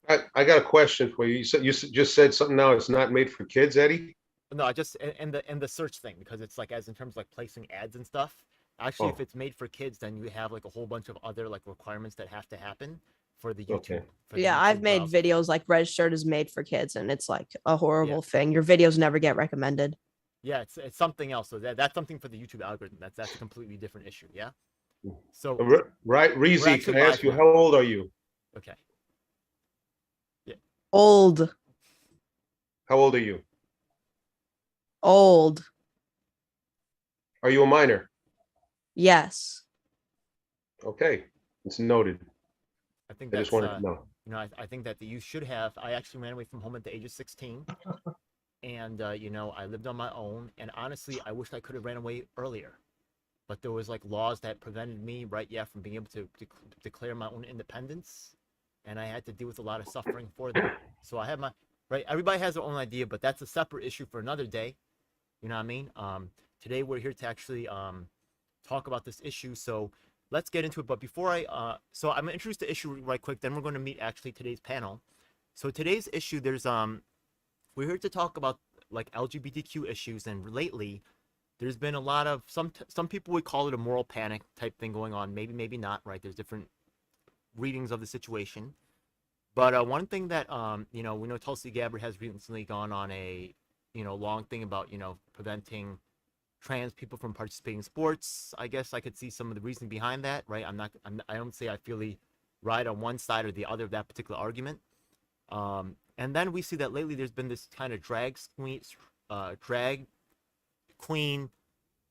I got a question for you. Just said something now. It's not made for kids, Eddie. No, I just in the search thing because it's like as in terms of like placing ads and stuff. Actually, if Oh, it's made for kids, then you have like a whole bunch of other like requirements that have to happen for the YouTube okay. for the Yeah, I've YouTube. made videos like Red Shirt is made for kids, and it's like a Yeah, horrible thing. Your videos never get recommended. yeah, it's something else. So that's something for the YouTube algorithm. That's a completely different issue. Yeah. So Right, we're Reezy, actually can I ask live you now. how old are you? Okay. Yeah. Old, How old are you? old. Are you a minor? Yes. Okay, it's noted. I think I just that's wanted to know. I think that you should have. I actually ran away from home at the age of 16, and I lived on my own. And honestly, I wish I could have ran away earlier, but there was like laws that prevented me, right? Yeah, from being able to declare my own independence, and I had to deal with a lot of suffering for that. So I have my right. Everybody has their own idea, but that's a separate issue for another day. You know what I mean? Today we're here to actually talk about this issue. So let's get into it. But before so I'm gonna introduce the issue right quick. Then we're going to meet actually today's panel. So today's issue, we're here to talk about like LGBTQ issues, and lately there's been a lot of some people would call it a moral panic type thing going on. Maybe not. Right? There's different readings of the situation. But one thing that we know Tulsi Gabbard has recently gone on a long thing about preventing trans people from participating in sports. I guess I could see some of the reasoning behind that, right? I don't say I feel right on one side or the other of that particular argument. And then we see that lately there's been this kind of drag queen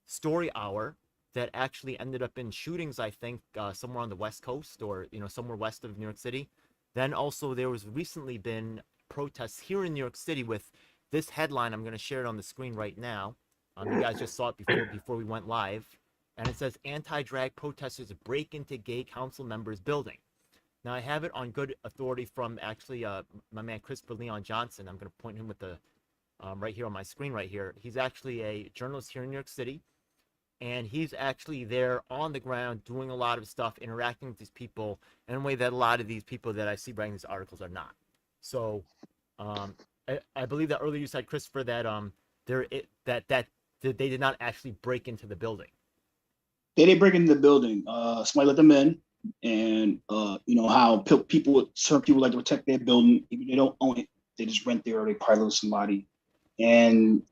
story hour that actually ended up in shootings, I think, somewhere on the West Coast or somewhere west of New York City. Then also there was recently been protests here in New York City with this headline. I'm going to share it on the screen right now. You guys just saw it before we went live, and it says anti-drag protesters break into gay council members' building. Now I have it on good authority from actually my man Christopher Leon Johnson. I'm going to point him with the right here on my screen right here. He's actually a journalist here in New York City, and he's actually there on the ground doing a lot of stuff, interacting with these people in a way that a lot of these people that I see writing these articles are not. So I believe that earlier you said, Christopher, that that they did not actually break into the building. They didn't break into the building. Somebody let them in, and how certain people like to protect their building, even if they don't own it. They just rent there, or they probably live with somebody. And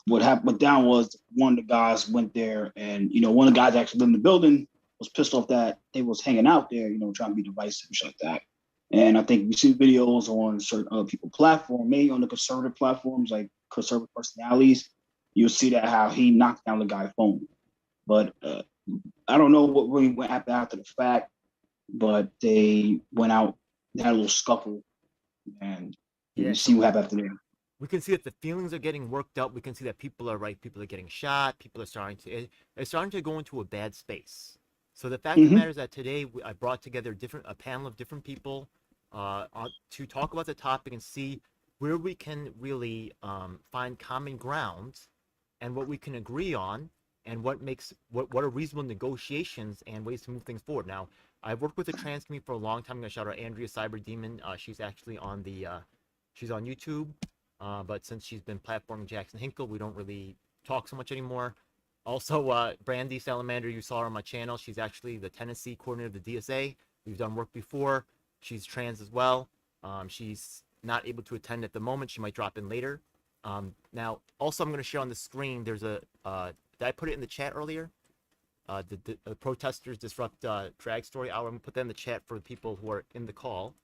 what happened? What down was one of the guys went there, and one of the guys actually lived in the building was pissed off that they was hanging out there, trying to be divisive and shit like that. And I think we see videos on certain other people platform, maybe on the conservative platforms like conservative personalities. You'll see that how he knocked down the guy's phone. But I don't know what really went after the fact, but they went out, they had a little scuffle, and you see what happened after that. We can see that the feelings are getting worked up. We can see that people are people are getting shot. People are starting to go into a bad space. So the fact of the matter is that today I brought together a panel of different people to talk about the topic and see where we can really find common ground and what we can agree on and what are reasonable negotiations and ways to move things forward. Now, I've worked with the trans community for a long time. I'm going to shout out Andrea Cyberdemon. She's actually on she's on YouTube, but since she's been platforming Jackson Hinkle, we don't really talk so much anymore. Also, Brandy Salamander, you saw her on my channel. She's actually the Tennessee coordinator of the DSA. We've done work before. She's trans as well. She's not able to attend at the moment. She might drop in later. Now, also, I'm going to share on the screen. There's did I put it in the chat earlier? The protesters disrupt drag story hour. I'm going to put that in the chat for the people who are in the call.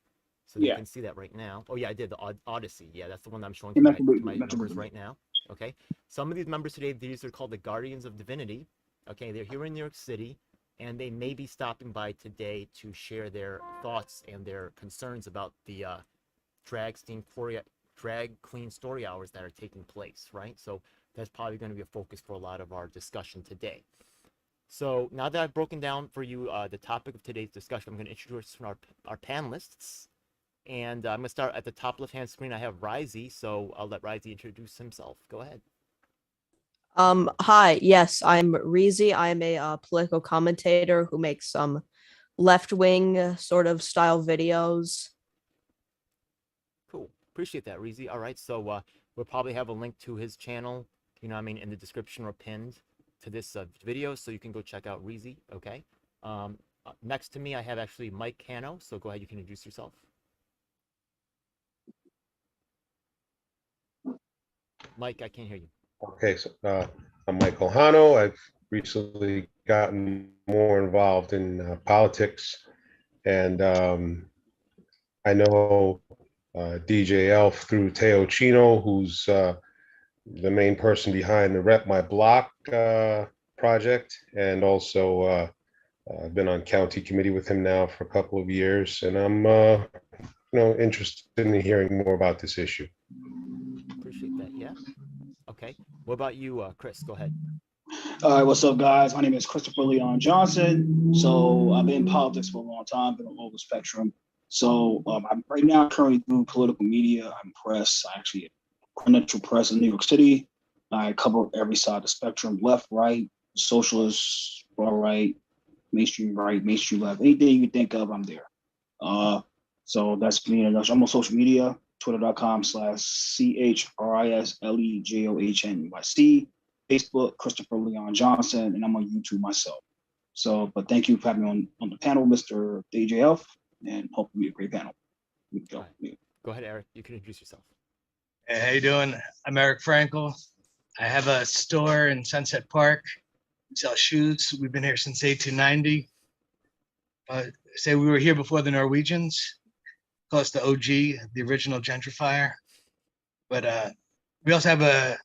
So you can see that right now. Oh, yeah, I did. The Odyssey. Yeah, that's the one that I'm showing to my members right now. Okay. Some of these members today, these are called the Guardians of Divinity. Okay. They're here in New York City, and they may be stopping by today to share their thoughts and their concerns about the drag queen story hours that are taking place, right? So that's probably going to be a focus for a lot of our discussion today. So now that I've broken down for you the topic of today's discussion, I'm going to introduce our panelists. And I'm going to start at the top left-hand screen. I have Risey, so I'll let Risey introduce himself. Go ahead. Hi, yes, I'm Reezy. I'm a political commentator who makes some left-wing sort of style videos. Appreciate that, Reezy. All right, so we'll probably have a link to his channel, you know what I mean, in the description or pinned to this video, so you can go check out Reezy, okay? Next to me, I have actually Mike Cano, so go ahead, you can introduce yourself. Mike, I can't hear you. Okay, so I'm Michael Hano. I've recently gotten more involved in politics, and I know DJ Elf through Teo Chino, who's the main person behind the Rep My Block project, and also I've been on county committee with him now for a couple of years, and I'm interested in hearing more about this issue. Appreciate that, yeah. Okay, what about you, Chris? Go ahead. All right, what's up, guys? My name is Christopher Leon Johnson. So I've been in politics for a long time, been on the spectrum. So I'm right now currently doing political media. I'm press. I actually credential press in New York City. I cover every side of the spectrum: left, right, socialist, far right, mainstream right, mainstream left. Anything you can think of, I'm there. So that's me in a nutshell. I'm on social media, twitter.com/CHRISLEJOHNYC, Facebook, Christopher Leon Johnson, and I'm on YouTube myself. So, but thank you for having me on the panel, Mr. DJF, and hopefully be a great panel. Go ahead, Eric. You can introduce yourself. Hey, how you doing? I'm Eric Frankel. I have a store in Sunset Park. We sell shoes. We've been here since 1890. Say we were here before the Norwegians. Call us the OG, the original gentrifier. But we also have a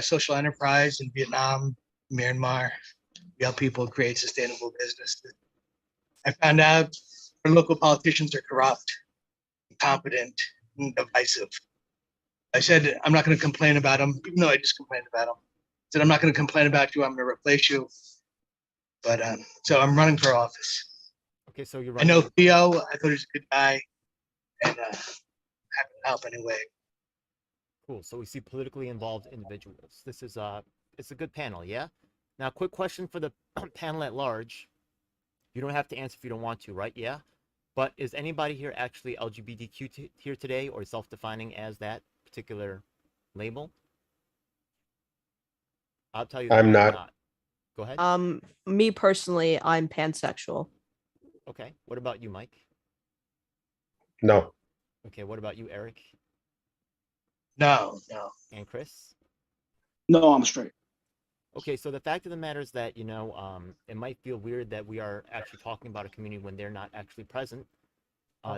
social enterprise in Vietnam, Myanmar. We help people create sustainable businesses. I found out our local politicians are corrupt, incompetent, and divisive. I said, I'm not going to complain about them, even though I just complained about them. I said, I'm not going to complain about you. I'm going to replace you. But so I'm running for office. Okay, so you're I running. know Theo. I thought he was a good guy, and happy to help anyway. Cool. So we see politically involved individuals. This is it's a good panel, yeah? Now, quick question for the panel at large. You don't have to answer if you don't want to, right? Yeah. But is anybody here actually LGBTQ here today, or self-defining as that particular label? I'll tell you. I'm not. Go ahead. Me personally, I'm pansexual. Okay. What about you, Mike? No. Okay. What about you, Eric? No. And Chris? No, I'm straight. Okay, so the fact of the matter is that, it might feel weird that we are actually talking about a community when they're not actually present.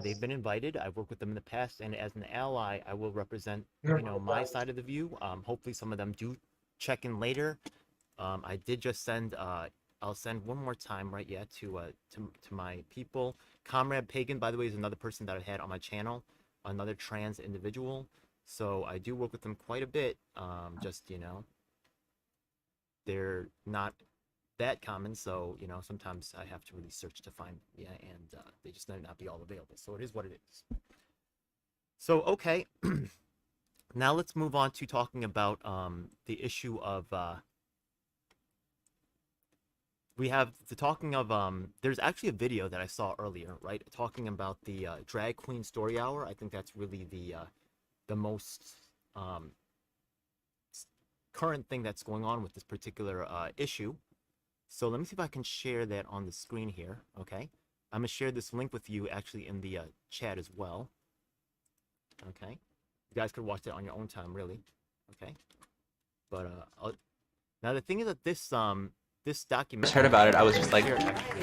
They've been invited. I've worked with them in the past, and as an ally, I will represent, my side of the view. Hopefully some of them do check in later. I did just send, I'll send one more time, right, yeah, to my people. Comrade Pagan, by the way, is another person that I've had on my channel, another trans individual. So I do work with them quite a bit, they're not that common, so sometimes I have to really search to find, and they just might not be all available, so it is what it is. So okay, now let's move on to talking about the issue of there's actually a video that I saw earlier, right, talking about the drag queen story hour. I think that's really the most current thing that's going on with this particular issue. So let me see if I can share that on the screen here. Okay, I'm gonna share this link with you actually in the chat as well. Okay, you guys could watch it on your own time, really. Okay, but now the thing is that this document. I just heard about it. I was just like,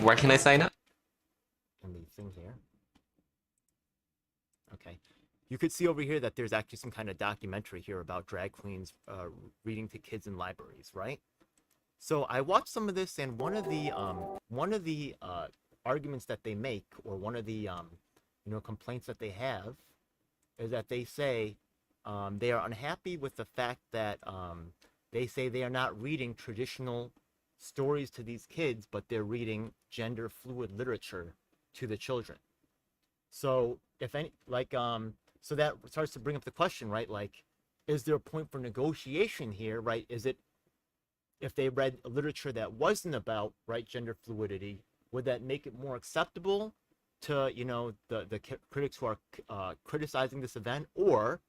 where can I sign up? And the thing here. Okay. You could see over here that there's actually some kind of documentary here about drag queens reading to kids in libraries, right? So I watched some of this, and one of the arguments that they make, or one of the complaints that they have, is that they say they are unhappy with the fact that they say they are not reading traditional stories to these kids, but they're reading gender fluid literature to the children. So if any, so that starts to bring up the question, right? Like, is there a point for negotiation here, right? Is it, if they read literature that wasn't about, right, gender fluidity, would that make it more acceptable? to, you know, the critics who are criticizing this event, or,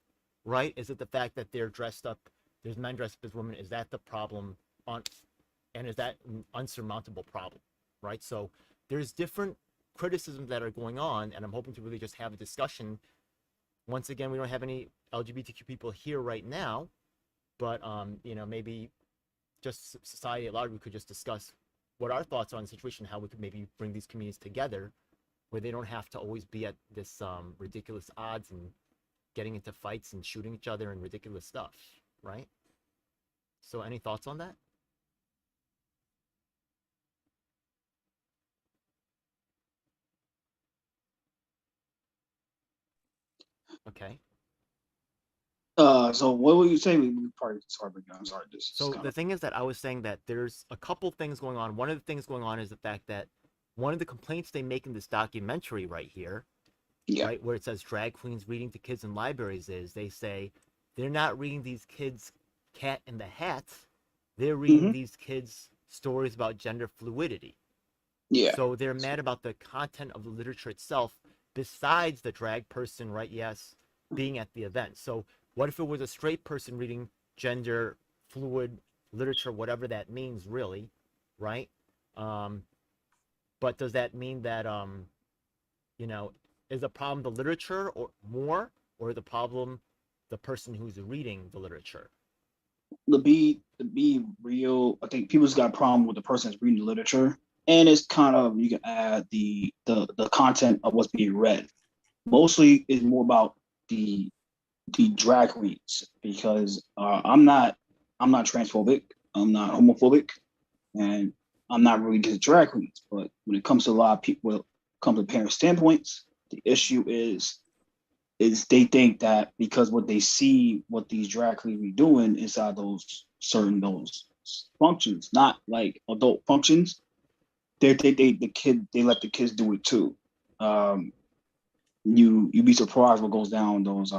right, is it the fact that they're dressed up, there's men dressed up as women, is that the problem on, and is that an unsurmountable problem, right? So there's different criticisms that are going on, and I'm hoping to really just have a discussion. Once again, we don't have any LGBTQ people here right now, but you know, maybe just society at large, we could just discuss what our thoughts are on the situation, how we could maybe bring these communities together where they don't have to always be at this ridiculous odds and getting into fights and shooting each other and ridiculous stuff, right? So any thoughts on that? Okay. So what were you saying? We probably sorry, but I'm sorry. This is So kind the of thing is that I was saying that there's a couple things going on. One of the things going on is the fact that one of the complaints they make in this documentary right here, yeah. right, where it says drag queens reading to kids in libraries, is they say they're not reading these kids Cat in the Hat. They're reading Mhm. these kids stories about gender fluidity. Yeah. So they're mad about the content of the literature itself, besides the drag person, right? Yes, being at the event. So what if it was a straight person reading gender fluid literature, whatever that means, really, right? But does that mean that you know, is the problem the literature or more, or the problem the person who's reading the literature? To be real, I think people's got a problem with the person that's reading the literature, and it's kind of you can add the content of what's being read. Mostly is more about the drag queens because I'm not transphobic, I'm not homophobic, and I'm not really against drag queens. But when it comes to a lot of people, when it comes to parent standpoints, the issue is they think that because what they see what these drag queens be doing inside those functions, not like adult functions, they let the kids do it too. You'd be surprised what goes down those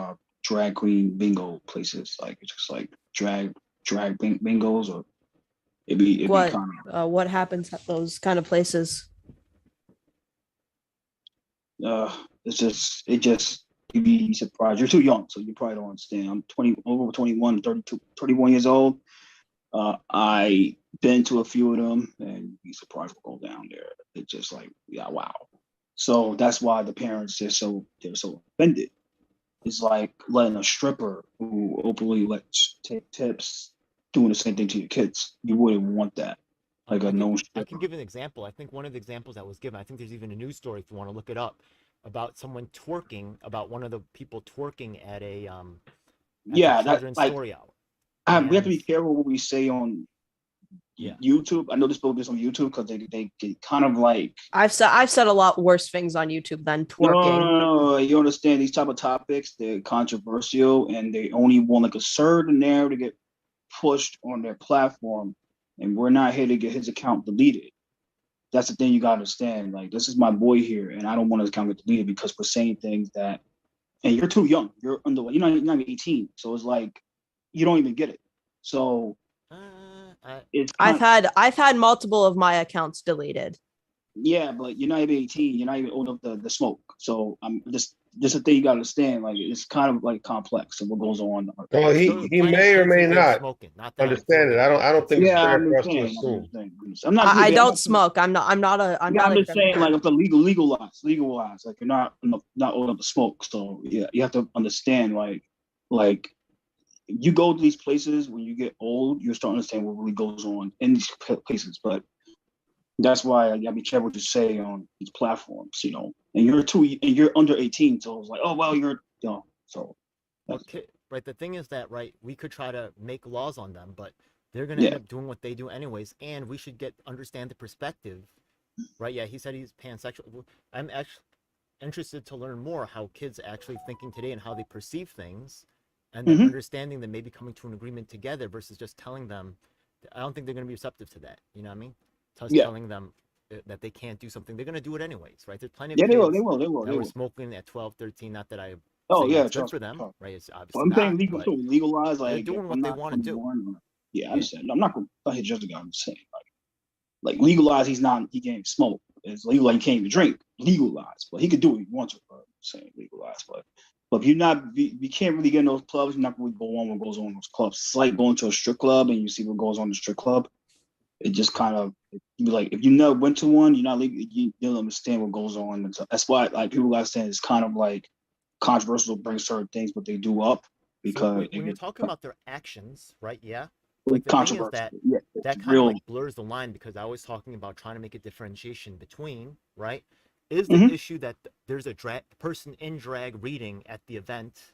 drag queen bingo places. Like it's just like drag bingos, or it'd be kind of What happens at those kind of places? it just you'd be surprised. You're too young, so you probably don't understand. I'm over 21, 32, 31 years old. I been to a few of them, and you'd be surprised what goes down there. It's just like, yeah, wow. So that's why the parents they're so offended. It's like letting a stripper who openly lets take tips doing the same thing to your kids. You wouldn't want that. Like a known I stripper. can give an example. I think one of the examples that was given, I think there's even a news story if you want to look it up, about someone twerking, about one of the people twerking at a Yeah, that children's like story hour. we have to be careful what we say on Yeah. YouTube. I know this book is on YouTube because they kind of like I've said a lot worse things on YouTube than no, twerking. no, you understand these type of topics, they're controversial and they only want like a certain narrative to get pushed on their platform. And we're not here to get his account deleted. That's the thing you gotta understand. Like this is my boy here, and I don't want his account to get deleted because we're saying things that and you're too young. You're not even 18. So it's like you don't even get it. So it's I've had multiple of my accounts deleted. yeah, but you're not even 18. You're not even old enough to smoke. So I'm just a thing you gotta understand. Like it's kind of like complex of what goes on. Well, he may or may not smoking, not that I'm understand it. I don't think it's Yeah, fair for us to I'm assume. I'm not. I don't smoke. I'm not I'm a just saying, like, if the legalized, like you're not old enough to smoke. So yeah, you have to understand, like you go to these places when you get old, you're starting to understand what really goes on in these places. But that's why you gotta be careful what you say on these platforms, you know. And you're under 18, so it's like, oh well, so. Okay, right. The thing is that, right, we could try to make laws on them, but they're gonna end up doing what they do anyways, and we should understand the perspective, right? Yeah, he said he's pansexual. I'm actually interested to learn more how kids are actually thinking today and how they perceive things, and then understanding them, maybe coming to an agreement together versus just telling them. I don't think they're gonna be receptive to that. You know what I mean? Telling them that they can't do something, they're gonna do it anyways, right? There's plenty of kids They will. that were smoking at 12, 13. Not that I. Oh yeah, it's good for them, right? It's obviously I'm saying not, legalize, like they're doing what they want to do. Yeah, I understand. No, I'm not gonna hit just the guy. I'm saying like legalize. He can't smoke, is legalized. You can't even drink, legalized, but he could do it if he wants to. Saying legalized, but if you're not, you can't really get in those clubs. You're not really go on what goes on in those clubs. It's like going to a strip club and you see what goes on in the strip club. It just kind of you be like, if you never went to one, you're not legal, you don't understand what goes on. And so that's why like people understand it's kind of like controversial to bring certain things, but they do up So because when you're talking about their actions, right? Yeah. Like the thing is controversial. that Yeah, that it's kind of real. like blurs the line because I was talking about trying to make a differentiation between, right? Is the Mhm. issue that there's a drag person in drag reading at the event,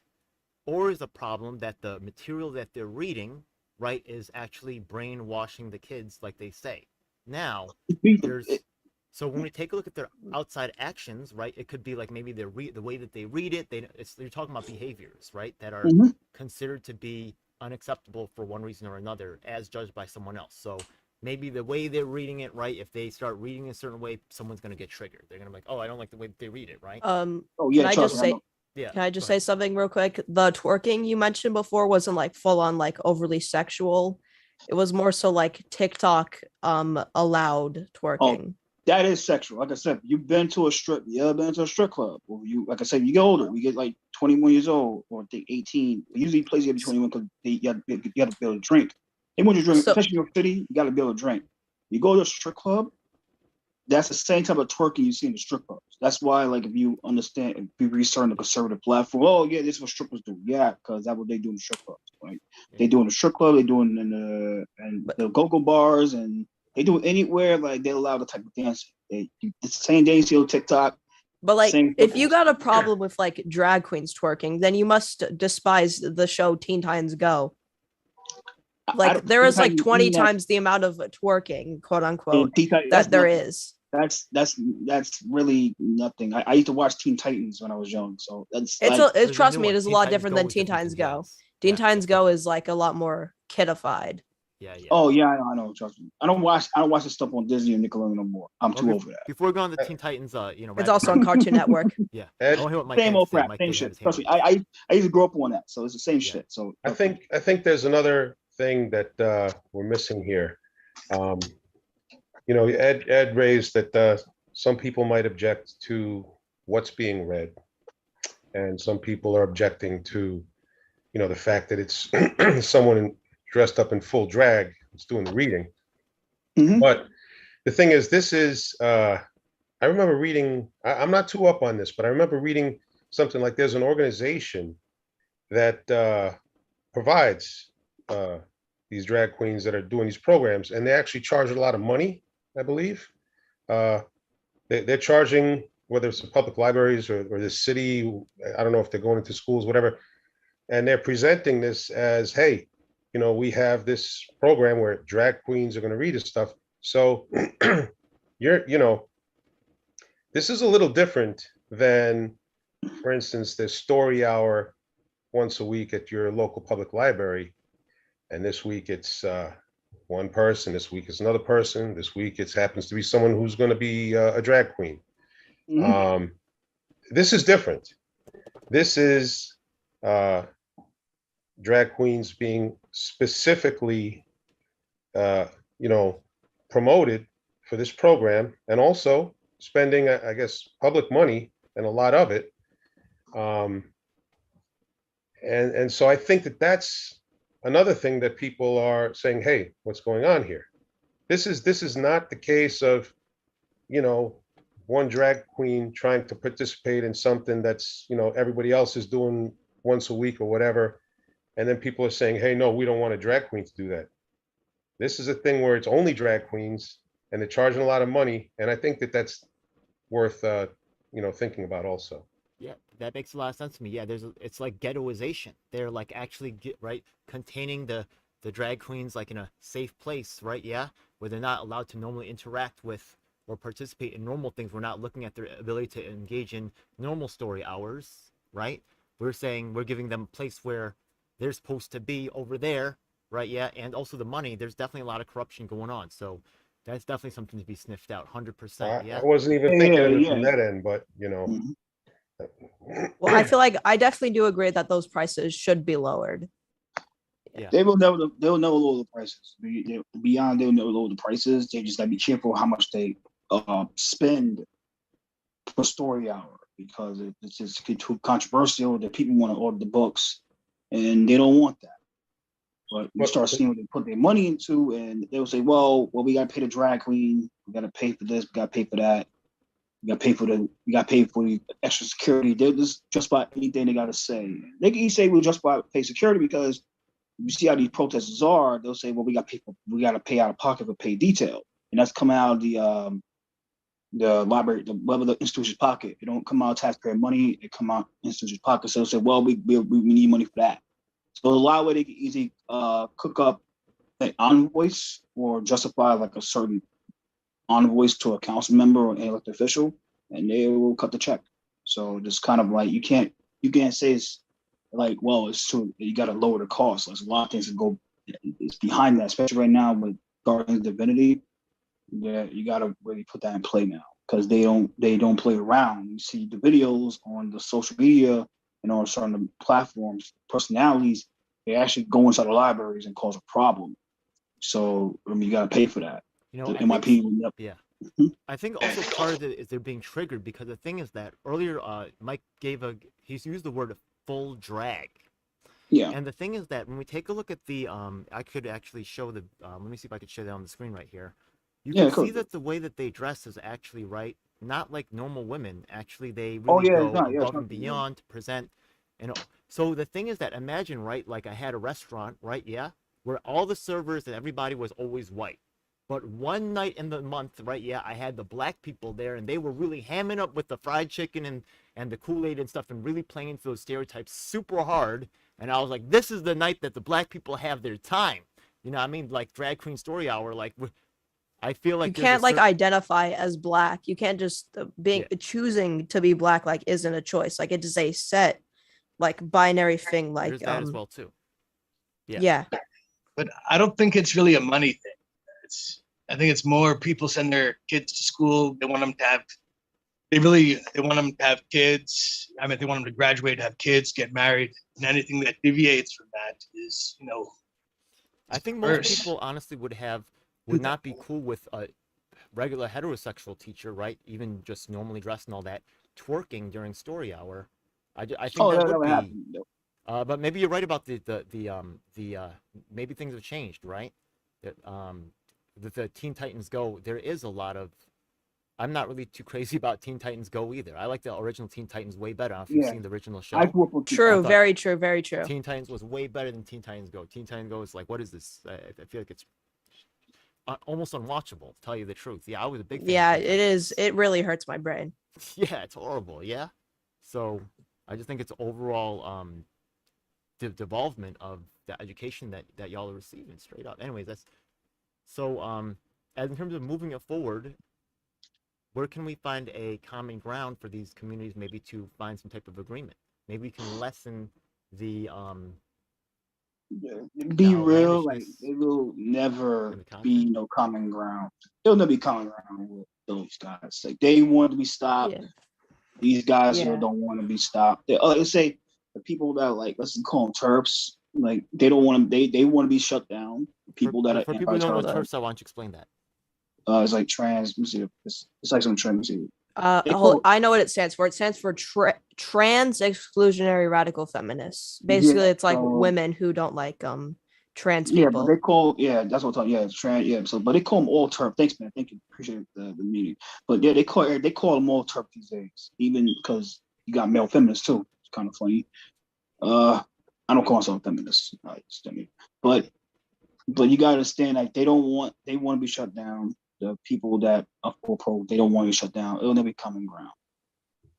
or is the problem that the material that they're reading, right, is actually brainwashing the kids, like they say? Now, there's so when we take a look at their outside actions, right, it could be like maybe the way that they read it. You're talking about behaviors, right, that are Mhm. considered to be unacceptable for one reason or another, as judged by someone else. So maybe the way they're reading it, right, if they start reading a certain way, someone's going to get triggered. They're going to be like, oh, I don't like the way that they read it, right? Oh Can yeah, I trust just me. I say, know. Yeah. can I just go say ahead. something real quick? The twerking you mentioned before wasn't like full on like overly sexual. It was more so like TikTok allowed twerking. That is sexual. Like I said, you've been to a strip, you ever been to a strip club? Or you, like I said, you get older, we get like 21 years old or I think 18. Usually places you have to be 21 because you have to be able to drink. They want you to drink, So especially in New York City, you got to be able to drink. You go to a strip club, that's the same type of twerking you see in the strip clubs. That's why, like, if you understand, if you research the conservative platform, oh yeah, this is what strippers do. Yeah, because that's what they do in the strip clubs. Right? They do in the strip club, they do in the go-go bars, and they do it anywhere like they allow the type of dancing. It's the same dance on TikTok. but like Same if you stuff. got a problem with like drag queens twerking, then you must despise the show Teen Titans Go. I Like don't- there is like Teen 20 Titans- times the amount of twerking, quote unquote, Teen Titans- that there nothing. is. That's really nothing. I used to watch Teen Titans when I was young, so that's It's like, There's a trust new me, it one. is a Teen lot Titans different Go than with Teen different Titans things, Go. yes. Teen Yeah, Titans it's Go different. is like a lot more kidified. Yeah, yeah. oh yeah, I know. Trust me. I don't watch the stuff on Disney and Nickelodeon no more. I'm Well, too old for that. Before we go on the Teen Titans, It's rabbit also hole, on Cartoon Network. yeah. Ed, I want to hear what Mike Same had to old say. crap, Mike same did have shit. his hand Trust me. raised. I used to grow up on that, so it's the same Yeah. shit. So I think there's another thing that we're missing here. Ed raised that some people might object to what's being read, and some people are objecting to, the fact that it's someone dressed up in full drag that's doing the reading. Mhm. But the thing is, this is, I remember reading, I'm not too up on this, but I remember reading something like there's an organization that provides these drag queens that are doing these programs, and they actually charge a lot of money, I believe. They're charging, whether it's the public libraries or the city, I don't know if they're going into schools, whatever, and they're presenting this as, hey, we have this program where drag queens are going to read this stuff. So this is a little different than, for instance, there's story hour once a week at your local public library. And this week it's one person, this week it's another person, this week it happens to be someone who's going to be a drag queen. Mhm. This is different. This is drag queens being specifically, promoted for this program, and also spending, I guess, public money, and a lot of it. And so I think that that's another thing that people are saying, hey, what's going on here? This is not the case of, one drag queen trying to participate in something that's, everybody else is doing once a week or whatever. And then people are saying, hey, no, we don't want a drag queen to do that. This is a thing where it's only drag queens and they're charging a lot of money. And I think that that's worth, thinking about also. Yeah, that makes a lot of sense to me. Yeah, it's like ghettoization. They're like actually containing the drag queens like in a safe place, right? Yeah, where they're not allowed to normally interact with or participate in normal things. We're not looking at their ability to engage in normal story hours, right? We're saying we're giving them a place where they're supposed to be over there, right? Yeah, and also the money. There's definitely a lot of corruption going on, so that's definitely something to be sniffed out. 100%. Yeah. I wasn't even thinking of it from Yeah. that end, but Mhm. Well, I feel like I definitely do agree that those prices should be lowered. They'll never lower the prices. They'll never lower the prices. They just gotta be careful how much they spend per story hour because it's just too controversial that people want to order the books, and they don't want that. But you start seeing what they put their money into, and they'll say, well, we got to pay the drag queen, we got to pay for this, we got to pay for that, we got to pay for the extra security. They'll just about anything they got to say. They can say we'll just about pay security because you see how these protesters are. They'll say, well, we got to pay out of pocket for paid detail, and that's coming out of the library, the institution's pocket. It don't come out of taxpayer money. It come out institution's pocket. So they'll say, well, we need money for that. So a lot of way they can easily cook up an invoice or justify like a certain invoice to a council member or an elected official, and they will cut the check. So just kind of like you can't say it's like, well, it's too, you got to lower the cost. There's a lot of things that go it's behind that, especially right now with Guardians of Divinity. Yeah, you got to really put that in play now because they don't play around. You see the videos on the social media and on certain platforms, personalities, they actually go inside the libraries and cause a problem. So I mean, you got to pay for that. You know, The I think, MIP will never. yeah. I think also part of it is they're being triggered because the thing is that earlier Mike he's used the word full drag. Yeah. And the thing is that when we take a look at the I could actually show the let me see if I could show that on the screen right here. You Yeah, can cool. see that the way that they dress is actually not like normal women. Actually, they Oh, really yeah, go it's not- yeah, it's above not- and beyond to present. So the thing is that imagine, right? Like I had a restaurant, right? Yeah, where all the servers and everybody was always white. But one night in the month, right? Yeah, I had the black people there, and they were really hamming up with the fried chicken and the Kool-Aid and stuff, and really playing into those stereotypes super hard. And I was like, this is the night that the black people have their time. You know what I mean? Like drag queen story hour. Like I feel like You there's a can't like certain- identify as black. You can't just choosing to be black like isn't a choice. Like it is a set like binary thing. Like there's that as well too. yeah. But I don't think it's really a money thing. I think it's more people send their kids to school. They want them to have, they want them to have kids. I mean, they want them to graduate, have kids, get married, and anything that deviates from that is, I think most worse. people honestly would not be cool with a regular heterosexual teacher, right? Even just normally dressed and all that, twerking during story hour. I think Oh, that that would never be. happened. But maybe you're right about maybe things have changed, right? That the Teen Titans Go, there is a lot of. I'm not really too crazy about Teen Titans Go either. I like the original Teen Titans way better. I don't know if you've Yeah. seen the original show. I grew up with True, thought- very true, very true. Teen Titans was way better than Teen Titans Go. Teen Titans Go is like, what is this? I feel like it's almost unwatchable, to tell you the truth. Yeah, I was a big fan. Yeah, of Teen it Titans. is. It really hurts my brain. Yeah, it's horrible. Yeah. So I just think it's overall the devolvement of the education that y'all are receiving straight up. Anyways, that's so as in terms of moving it forward, where can we find a common ground for these communities maybe to find some type of agreement? Maybe we can lessen the be real, like outlandishness it will never and the be content. no common ground. There'll never be common ground with those guys. Like they want to be stopped. Yeah. These guys here Yeah. don't want to be stopped. Let's say the people that let's call them Terps. Like they don't want to. They want to be shut down. People that For are people who don't know anti-terror. TERFs, I want you to explain that. It's like trans. Let me see. It's like some trans. Let me see. They call- I know what it stands for. It stands for trans exclusionary radical feminists. Basically, it's like so- women who don't like trans Yeah, people. but they call that's what I'm talking. Yeah, it's trans. Yeah, so but they call them all Terp. Thanks, man. Thank you. Appreciate the meeting. But yeah, they call them all Terp these days. Even because you got male feminists too. It's kind of funny. I don't call myself a feminist. But you gotta understand, like they want to be shut down. The people that are pro, they don't want to be shut down. It'll never be common ground.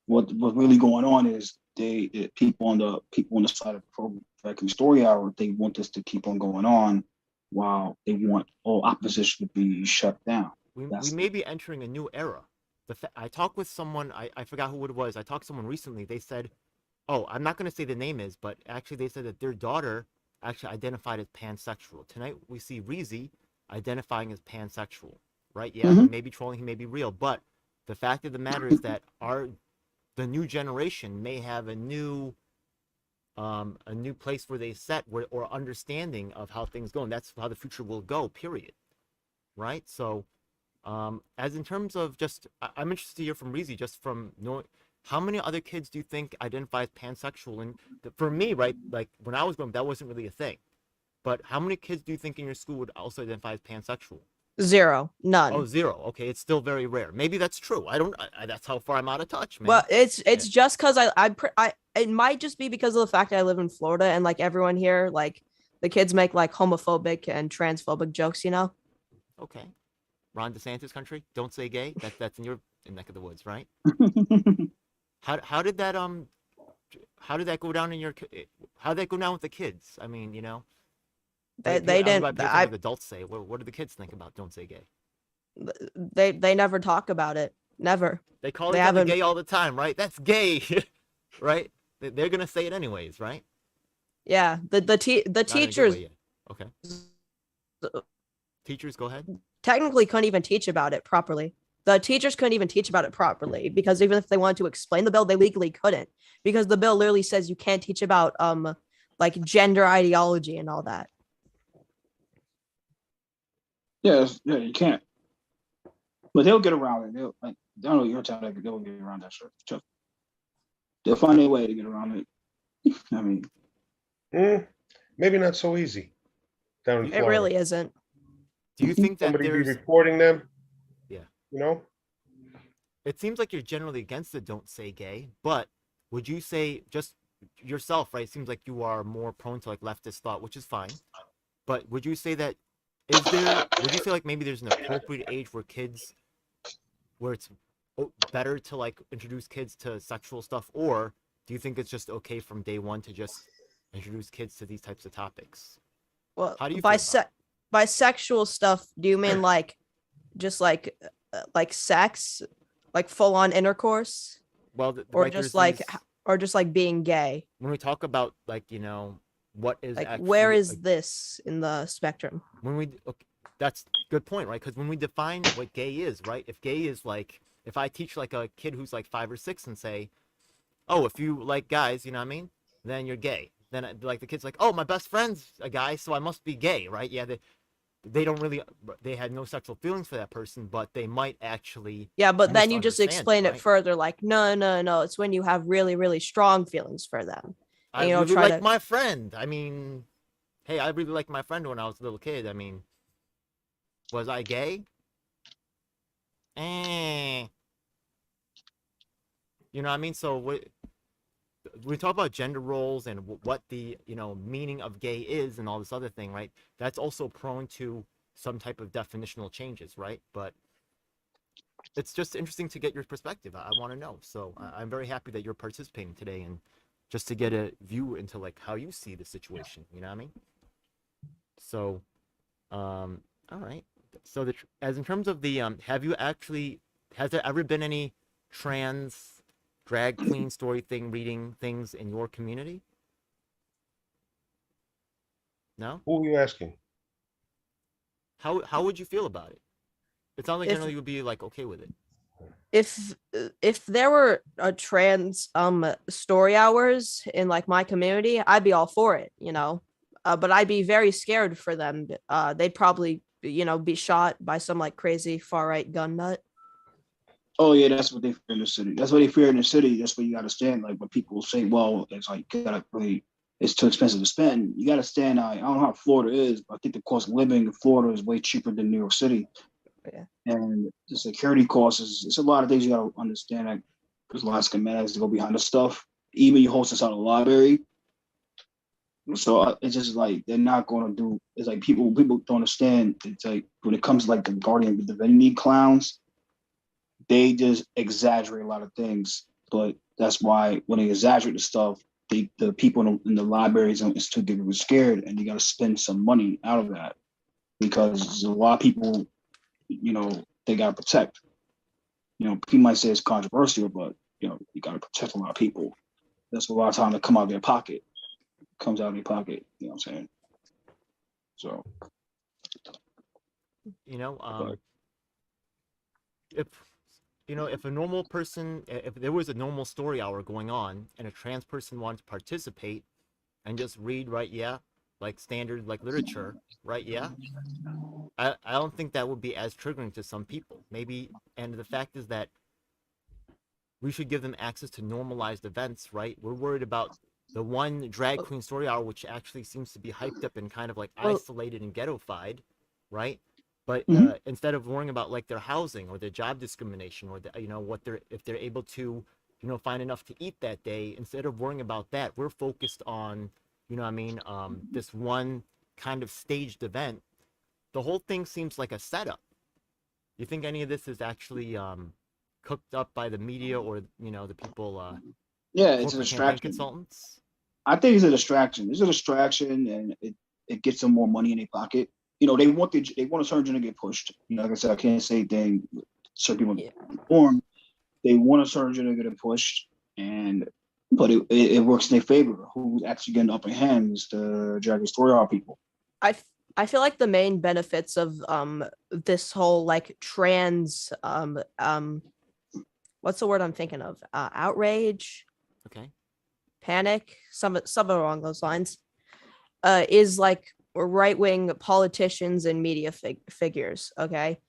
What's really going on is the people on the side of pro Drag Story Hour, they want this to keep on going on, while they want all opposition to be shut down. We That's- may be entering a new era. I talked with someone, I forgot who it was. I talked to someone recently. They said, oh, I'm not going to say the name is, but actually they said that their daughter actually identified as pansexual. Tonight we see Reezy identifying as pansexual, right? Yeah, he may be trolling, he may be real, but the fact of the matter is that the new generation may have a new place where they set or understanding of how things go, and that's how the future will go, period. Right? So As in terms of just, I'm interested to hear from Reezy, just from knowing how many other kids do you think identify as pansexual? And for me, right, like when I was growing up, that wasn't really a thing. But how many kids do you think in your school would also identify as pansexual? 0, none. Oh, zero. Okay, it's still very rare. Maybe that's true. I don't. That's how far I'm out of touch, man. Well, it's just because I it might just be because of the fact that I live in Florida and like everyone here, like the kids make like homophobic and transphobic jokes, you know? Okay. Ron DeSantis country. Don't say gay. That's in your neck of the woods, right? How did that go down in your? How did that go down with the kids? I mean, you know. They didn't. What adults say. What do the kids think about "Don't say gay"? They never talk about it. Never. They call They each other haven't- gay all the time, right? That's gay, right? They're gonna say it anyways, right? Yeah. The Not in a good teachers way yet. Okay. Teachers, go ahead. technically couldn't even teach about it properly. The teachers couldn't even teach about it properly because even if they wanted to explain the bill, they legally couldn't because the bill literally says you can't teach about like gender ideology and all that. Yeah, you can't. But they'll get around it. They'll like I don't know your time. They'll get around that shit. They'll find a way to get around it. I mean, Maybe not so easy down in It Florida. really isn't. Do you think that Somebody be there's? reporting them? Yeah. You know? It seems like you're generally against the "Don't say gay," but would you say just yourself, right? It seems like you are more prone to like leftist thought, which is fine. But would you say that would you say like maybe there's an appropriate age where kids, where it's better to like introduce kids to sexual stuff, or do you think it's just okay from day one to just introduce kids to these types of topics? Well, How do you feel about it? bisexual stuff, do you mean like just like sex, like full on intercourse, Well, or like, just there's like these- or just like being gay? when we talk about like, you know, what is Like actually, where is like, this in the spectrum? when we okay, that's a good point, right? Because when we define what gay is, right? If gay is like, if I teach like a kid who's like 5 or 6 and say, oh, if you like guys, you know what I mean, then you're gay. Then like the kid's like, oh, my best friend's a guy, so I must be gay, right? Yeah, they don't really, they had no sexual feelings for that person, but they might actually. Yeah, but then you just misunderstand it, explain it right? further, like no, it's when you have really, really strong feelings for them. I you know, really try like to- my friend. I mean, hey, I really liked my friend when I was a little kid. I mean, was I gay? You know what I mean? So we talk about gender roles and what the, you know, meaning of gay is and all this other thing, right? That's also prone to some type of definitional changes, right? But it's just interesting to get your perspective. I want to know. So I'm very happy that you're participating today and just to get a view into like how you see the situation. You know what I mean? So, all right. So as in terms of the has there ever been any trans drag queen story thing reading things in your community? No? Who are you asking? How would you feel about it? It sounds like If- generally you would be like okay with it. If there were a trans story hours in like my community, I'd be all for it, you know. But I'd be very scared for them. They'd probably, you know, be shot by some like crazy far right gun nut. oh yeah, that's what they fear in the city. That's what they fear in the city. That's what you got to stand. Like when people say, well, it's like it's too expensive to spend. You got to stand. I don't know how Florida is, but I think the cost of living in Florida is way cheaper than New York City. Yeah. And the security costs it's a lot of things you got to understand. Like there's a lot of schematics to go behind the stuff. Even you host us out of the library. So it's just like they're not going to do. It's like people don't understand. It's like when it comes to like the Guardian of Divinity clowns, they just exaggerate a lot of things. But that's why when they exaggerate the stuff, the people in the libraries and institute get really scared, and you got to spend some money out of that because there's a lot of people, you know, they got to protect. You know, people might say it's controversial, but you know, you got to protect a lot of people. That's a lot of time to come out of their pocket. Comes out of your pocket, you know what I'm saying? So You know, if you know, if a normal person, if there was a normal story hour going on and a trans person wanted to participate and just read, right? Yeah, like standard like literature, right? Yeah. I don't think that would be as triggering to some people. Maybe, and the fact is that we should give them access to normalized events, right? We're worried about the one drag queen story hour, which actually seems to be hyped up and kind of like Well- isolated and ghettofied, right? But Mhm. instead of worrying about like their housing or their job discrimination or the, what they're if they're able to find enough to eat that day, instead of worrying about that, we're focused on this one kind of staged event. The whole thing seems like a setup. You think any of this is actually cooked up by the media or the people Yeah, it's a corporate campaign distraction. consultants? I think it's a distraction. It's a distraction, and it gets them more money in their pocket. They want a surgeon to get pushed. Like I said, I can't say thing. Certain people Yeah. informed. They want a surgeon to get pushed, but it works in their favor. Who's actually getting the upper hand is the Dragon Story Hour people. I feel like the main benefits of this whole like trans what's the word I'm thinking of? Outrage, Okay. panic, some along those lines. Is like right wing politicians and media figures. Okay,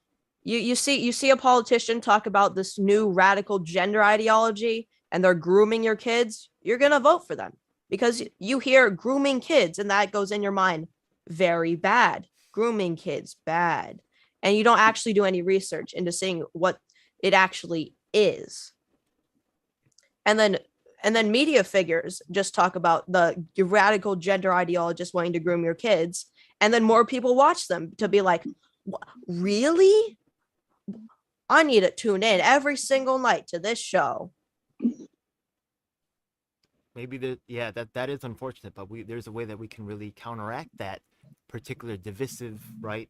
you see a politician talk about this new radical gender ideology and they're grooming your kids. You're gonna vote for them because you hear grooming kids and that goes in your mind. Very bad. Grooming kids, bad. And you don't actually do any research into seeing what it actually is. And then media figures just talk about the radical gender ideologists wanting to groom your kids, and then more people watch them to be like, really? I need to tune in every single night to this show. Maybe that is unfortunate, but there's a way that we can really counteract that particular divisive, right,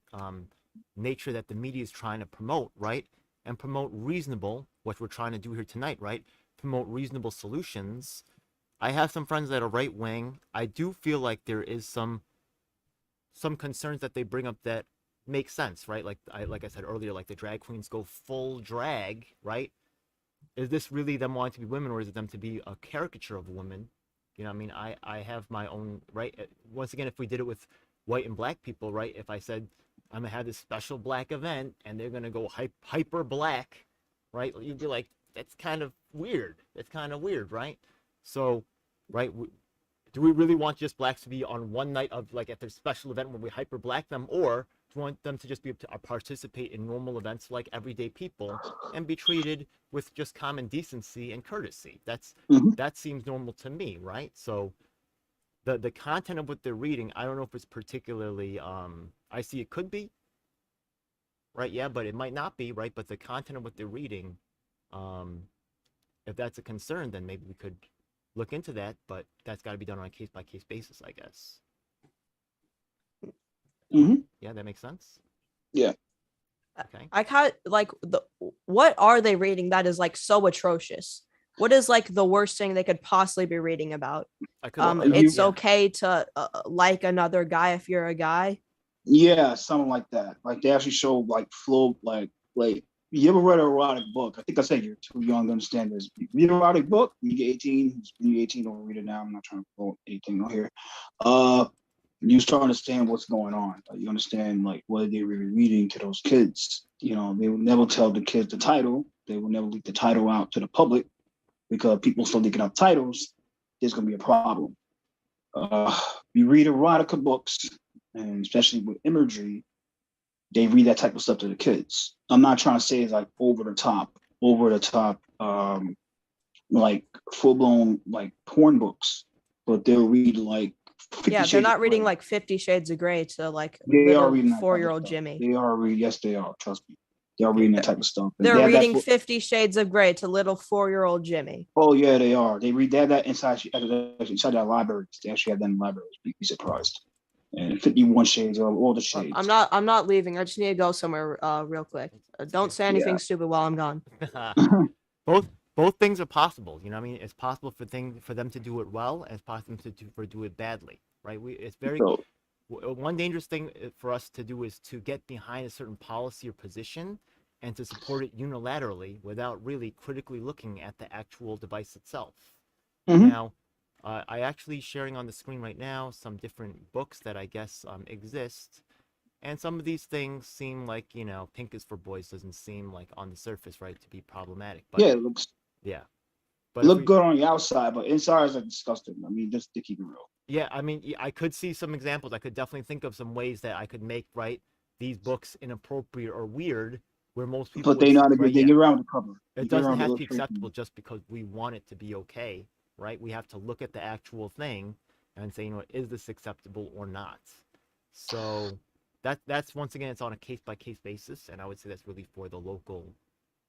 nature that the media is trying to promote, right, and promote reasonable, what we're trying to do here tonight, right, promote reasonable solutions. I have some friends that are right wing. I do feel like there is some concerns that they bring up that make sense, right? Like I said earlier, like the drag queens go full drag, right? Is this really them wanting to be women, or is it them to be a caricature of women? I have my own, right? Once again, if we did it with white and black people, right? If I said I'm gonna have this special black event and they're gonna go hyper black, right? You'd be like, that's kind of weird. It's kind of weird, right? So, right? Do we really want just blacks to be on one night of like at their special event when we hyper black them, or do we want them to just be able to participate in normal events like everyday people and be treated with just common decency and courtesy? That seems normal to me, right? So the content of what they're reading, I don't know if it's particularly I see it could be, right? Yeah, but it might not be, right? But the content of what they're reading, if that's a concern, then maybe we could look into that, but that's got to be done on a case-by-case basis, I guess. Mhm. Yeah, that makes sense. Yeah. Okay. I kind like what are they reading that is like so atrocious? What is like the worst thing they could possibly be reading about? I could. It's yeah. okay to like another guy if you're a guy. Yeah, something like that. Like they actually show like flow, like you ever read an erotic book? I think I said you're too young to understand this. You read an erotic book, when you get 18, when you're 18, don't read it now. I'm not trying to quote anything on here. You start to understand what's going on. Like, you understand like what they were reading to those kids. They will never tell the kids the title. They will never leak the title out to the public because people start leaking out titles. There's gonna be a problem. You read erotica books, and especially with imagery, they read that type of stuff to the kids. I'm not trying to say it's like over the top, like full blown like porn books, but they'll read like 50 Yeah, they're Shades not of reading Grey. like 50 Shades of Grey to like They are little reading that type of 4-year-old stuff. Jimmy. They are reading. Yes, they are. Trust me. They are reading that type of stuff. And They're they have that reading book- 50 Shades of Grey to little 4-year-old Jimmy. Oh yeah, they are. They read that inside their libraries. They actually have that in libraries. You'd be surprised. And 51 shades of all the shades. I'm not leaving. I just need to go somewhere real quick. Don't say anything stupid while I'm gone. both things are possible. You know what I mean? It's possible for them to do it well, and it's possible to do it badly, right? It's very So, one dangerous thing for us to do is to get behind a certain policy or position and to support it unilaterally without really critically looking at the actual device itself. Mhm. Now, I actually sharing on the screen right now some different books that I guess exist, and some of these things seem like, you know, Pink is for Boys doesn't seem like on the surface, right, to be problematic. But Yeah, it looks yeah, it but if look we, good on the outside, but inside is like disgusting. I mean, just to keep it real. yeah, I mean, I could see some examples. I could definitely think of some ways that I could make, right, these books inappropriate or weird, where most people But would, they not a right, good. They yeah. get around the cover. They It get doesn't around the have to be illustration. acceptable just because we want it to be okay, right? We have to look at the actual thing and say, you know, is this acceptable or not? So that's once again, it's on a case by case basis, and I would say that's really for the local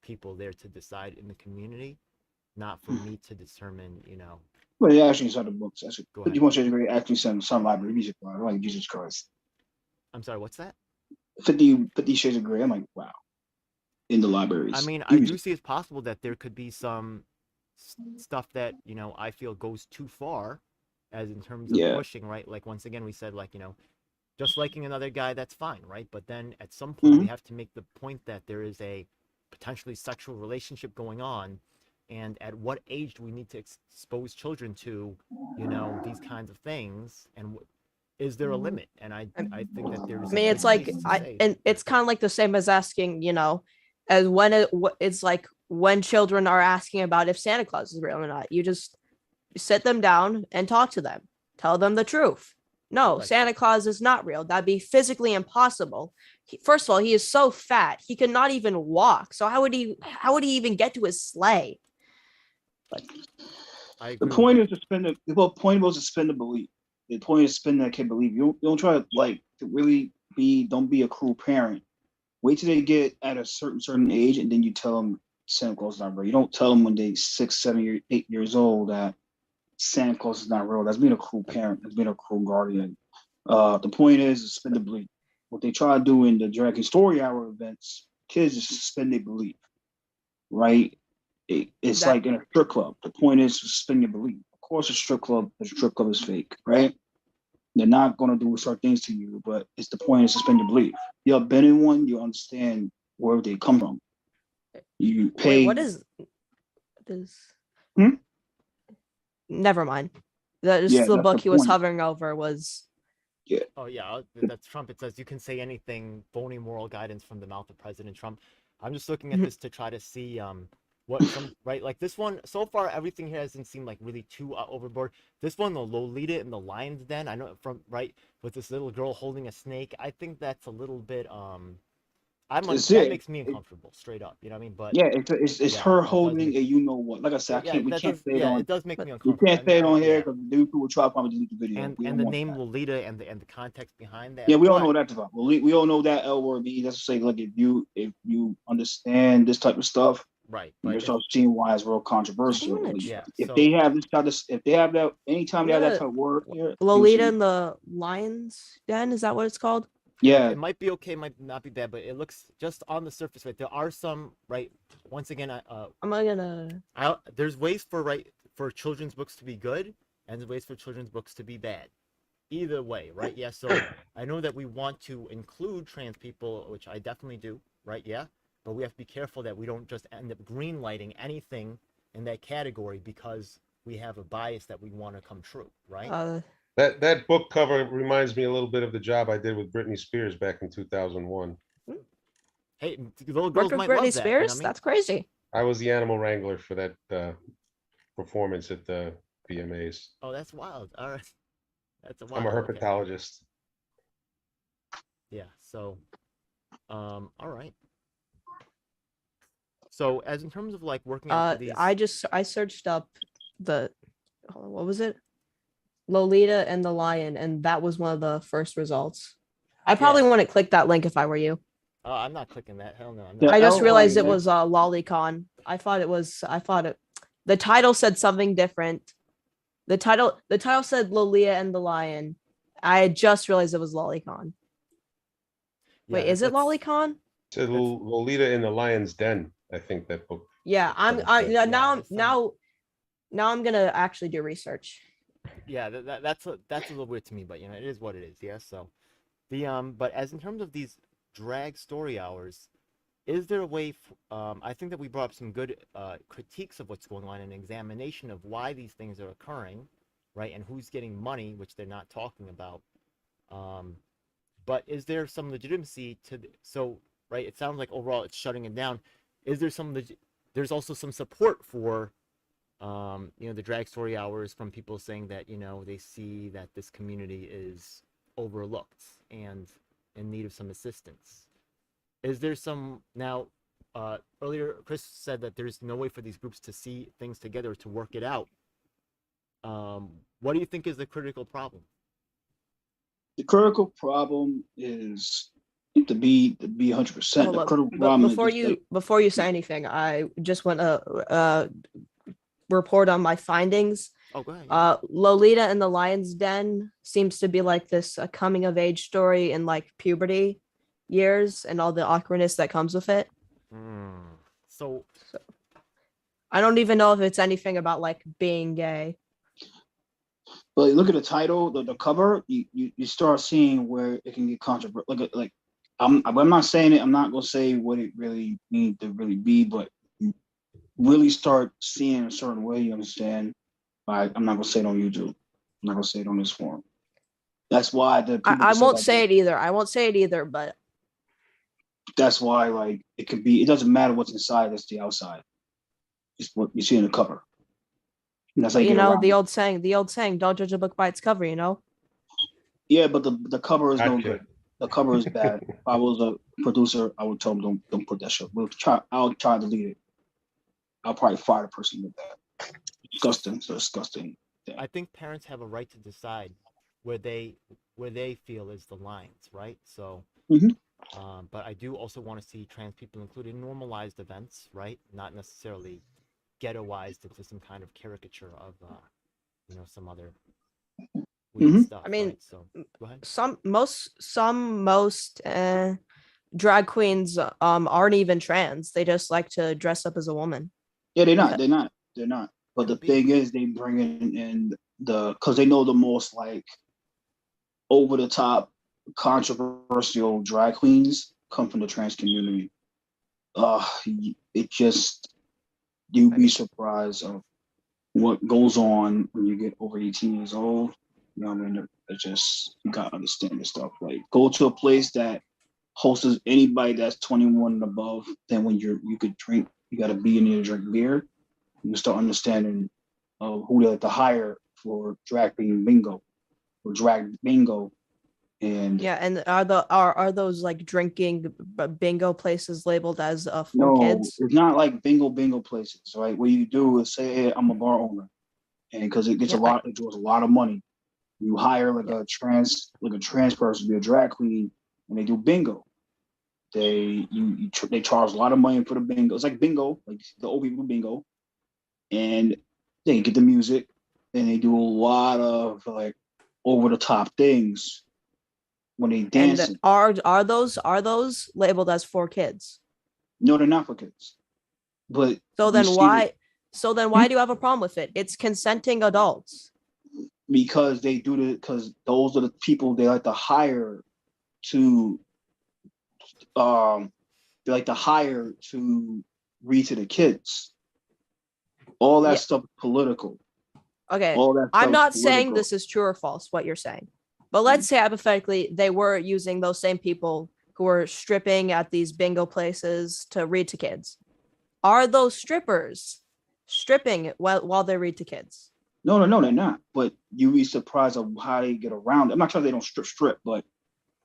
people there to decide in the community, not for me to determine, you know. But they actually saw the books. Actually, Go ahead. 51 Shades of Grey actually sent some library music. I'm like, Jesus Christ. I'm sorry, what's that? 50 Shades of Grey. I'm like, wow. In the libraries. I mean, I do see it's possible that there could be some stuff that, you know, I feel goes too far, as in terms of Yeah. pushing, right? Like once again, we said, like, you know, just liking another guy, that's fine, right? But then at some point we have to make the point that there is a potentially sexual relationship going on, and at what age do we need to expose children to, you know, these kinds of things, and is there a limit? And I think that there's I mean, it's like and it's kind of like the same as asking, you know, as when it's like when children are asking about if Santa Claus is real or not. You just sit them down and talk to them, tell them the truth. No, Right. Santa Claus is not real. That'd be physically impossible. First of all, he is so fat he cannot even walk. So how would he even get to his sleigh? I agree The with point that. is to spend the point was to spend the belief. The point is to spend that kid belief. You don't try to like to really don't be a cruel parent. Wait till they get at a certain age and then you tell them Santa Claus is not real. You don't tell them when they 6, 7, 8 years old that Santa Claus is not real. That's being a cruel parent. That's being a cruel guardian. The point is to suspend the belief. What they try to do in the Dragon Story Hour events, kids just suspend their belief, right? It's That- like in a strip club. The point is to suspend your belief. Of course, a strip club is fake, right? They're not going to do certain things to you, but it's the point is to suspend your belief. You've been in one, you understand where they come from. You pay. Wait, what is this? Hmm? Never mind. That is Yeah, the that's book the he was point. hovering over was Oh yeah, that's Trump. It says you can say anything. Phony moral guidance from the mouth of President Trump. I'm just looking at this to try to see what some right, like this one so far. Everything here doesn't seem like really too overboard. This one, the Lolita in the Lion's Den. I know from right with this little girl holding a snake. I think that's a little bit It's that it. makes me uncomfortable, straight up. You know what I mean? But Yeah, it's yeah, her it does holding make- a you know what. Like I said, yeah, we that can't does, say it yeah, on. it does make me We uncomfortable. can't say it on here Yeah. because the dude will try to probably delete the video. And We and don't the want name that. Lolita and the context behind that. Yeah, we all but- know that's about. We all know that L word means. That's to say, look, if you understand this type of stuff, Right. you But start seeing why it's real controversial. wanna Like, yeah. if so, they have this type of, if they have that, anytime they have that Yeah. type of word, here, Lolita usually- and the Lion's Den. Is that what it's called? yeah, it might be okay, might not be bad, but it looks just on the surface, right? There are some, right? Once again, I'm gonna. there's ways for children's books to be good, and there's ways for children's books to be bad. Either way, right? Yeah. So I know that we want to include trans people, which I definitely do, right? Yeah. But we have to be careful that we don't just end up greenlighting anything in that category because we have a bias that we want to come true, right? That book cover reminds me a little bit of the job I did with Britney Spears back in 2001. Hey, little Work girls with might Britney love that. You know what Spears. I mean? That's crazy. I was the animal wrangler for that performance at the VMAs. Oh, that's wild. All right. That's a I'm a wild. Okay. herpetologist. Yeah. So, all right. So, as in terms of like working out for these, I searched up the what was it? Lolita and the Lion, and that was one of the first results. I probably wouldn't click that link if I were you. I'm not clicking that. Hell no. I'm Yeah, not. I just L realized it Lion, was Lolicon. I thought it. The title said something different. The title said Lolita and the Lion. I had just realized it was Lolicon. Wait, Yeah, is it that's- Lolicon? Said Lolita in the Lion's Den. I think that book. Yeah, That sounds good. now I'm gonna actually do research. Yeah, that's a little weird to me, but you know, it is what it is. Yeah. So, but as in terms of these drag story hours, is there a way? I think that we brought up some good critiques of what's going on and examination of why these things are occurring, right? And who's getting money, which they're not talking about. But is there some legitimacy to so right? It sounds like overall it's shutting it down. Is there some there's also some support for the drag story hours from people saying that they see that this community is overlooked and in need of some assistance. Is there some now? Earlier, Chris said that there's no way for these groups to see things together to work it out. What do you think is the critical problem? The critical problem is to be 100%. Hold The up. critical But problem before you say anything, I just want to report on my findings. Oh, go ahead. Lolita and the Lion's Den seems to be like this coming of age story in like puberty years and all the awkwardness that comes with it. So I don't even know if it's anything about like being gay. But look at the title, the cover. You start seeing where it can get controversial. Look at I'm not saying it. I'm not gonna say what it really means to really be, but really start seeing a certain way. You understand? I'm not gonna say it on YouTube. I'm not gonna say it on this forum. That's why I won't say it either. I won't say it either, but that's why like it could be. It doesn't matter what's inside. That's the outside. It's what you see in the cover. And that's how you know get the old saying, don't judge a book by its cover. Yeah, but the cover is no Gotcha. good. The cover is bad. If I was a producer, I would tell them don't put that shit. I'll try to delete it. I'll probably fire the person with that. Disgusting. So disgusting. I think parents have a right to decide where they feel is the lines, right? So, Mhm. But I do also want to see trans people included in normalized events, right? Not necessarily ghettoized into some kind of caricature of, some other weird Mhm. stuff. I mean, right? So go ahead. most drag queens aren't even trans. They just like to dress up as a woman. Yeah, they're not. They're not. But the thing is, they bring in because they know the most like over the top, controversial drag queens come from the trans community. It just you'd be surprised of what goes on when you get over 18 years old. You know what I mean? It's just you gotta understand this stuff. Like go to a place that hosts anybody that's 21 and above. Then when you could drink, you gotta be in there to drink beer. You start understanding who they like to hire for drag queen bingo or drag bingo. And Yeah, and are those like drinking bingo places labeled as for no, kids? it's not like bingo places, right? What you do is say, hey, I'm a bar owner. And because it gets it draws a lot of money. You hire a trans person to be a drag queen and they do bingo. They charge a lot of money for the bingo. It's like bingo, like the old people do bingo. And they get the music and they do a lot of like over the top things when they dance. And are those labeled as for kids? No, they're not for kids. But so then why do you have a problem with it? It's consenting adults. Because because those are the people they like to hire to read to the kids. All that stuff political. Okay. All that I'm not political. saying this is true or false, what you're saying. But let's say hypothetically they were using those same people who were stripping at these bingo places to read to kids. Are those strippers stripping while they read to kids? No, they're not. But you'd be surprised of how they get around it. I'm not sure they don't strip, but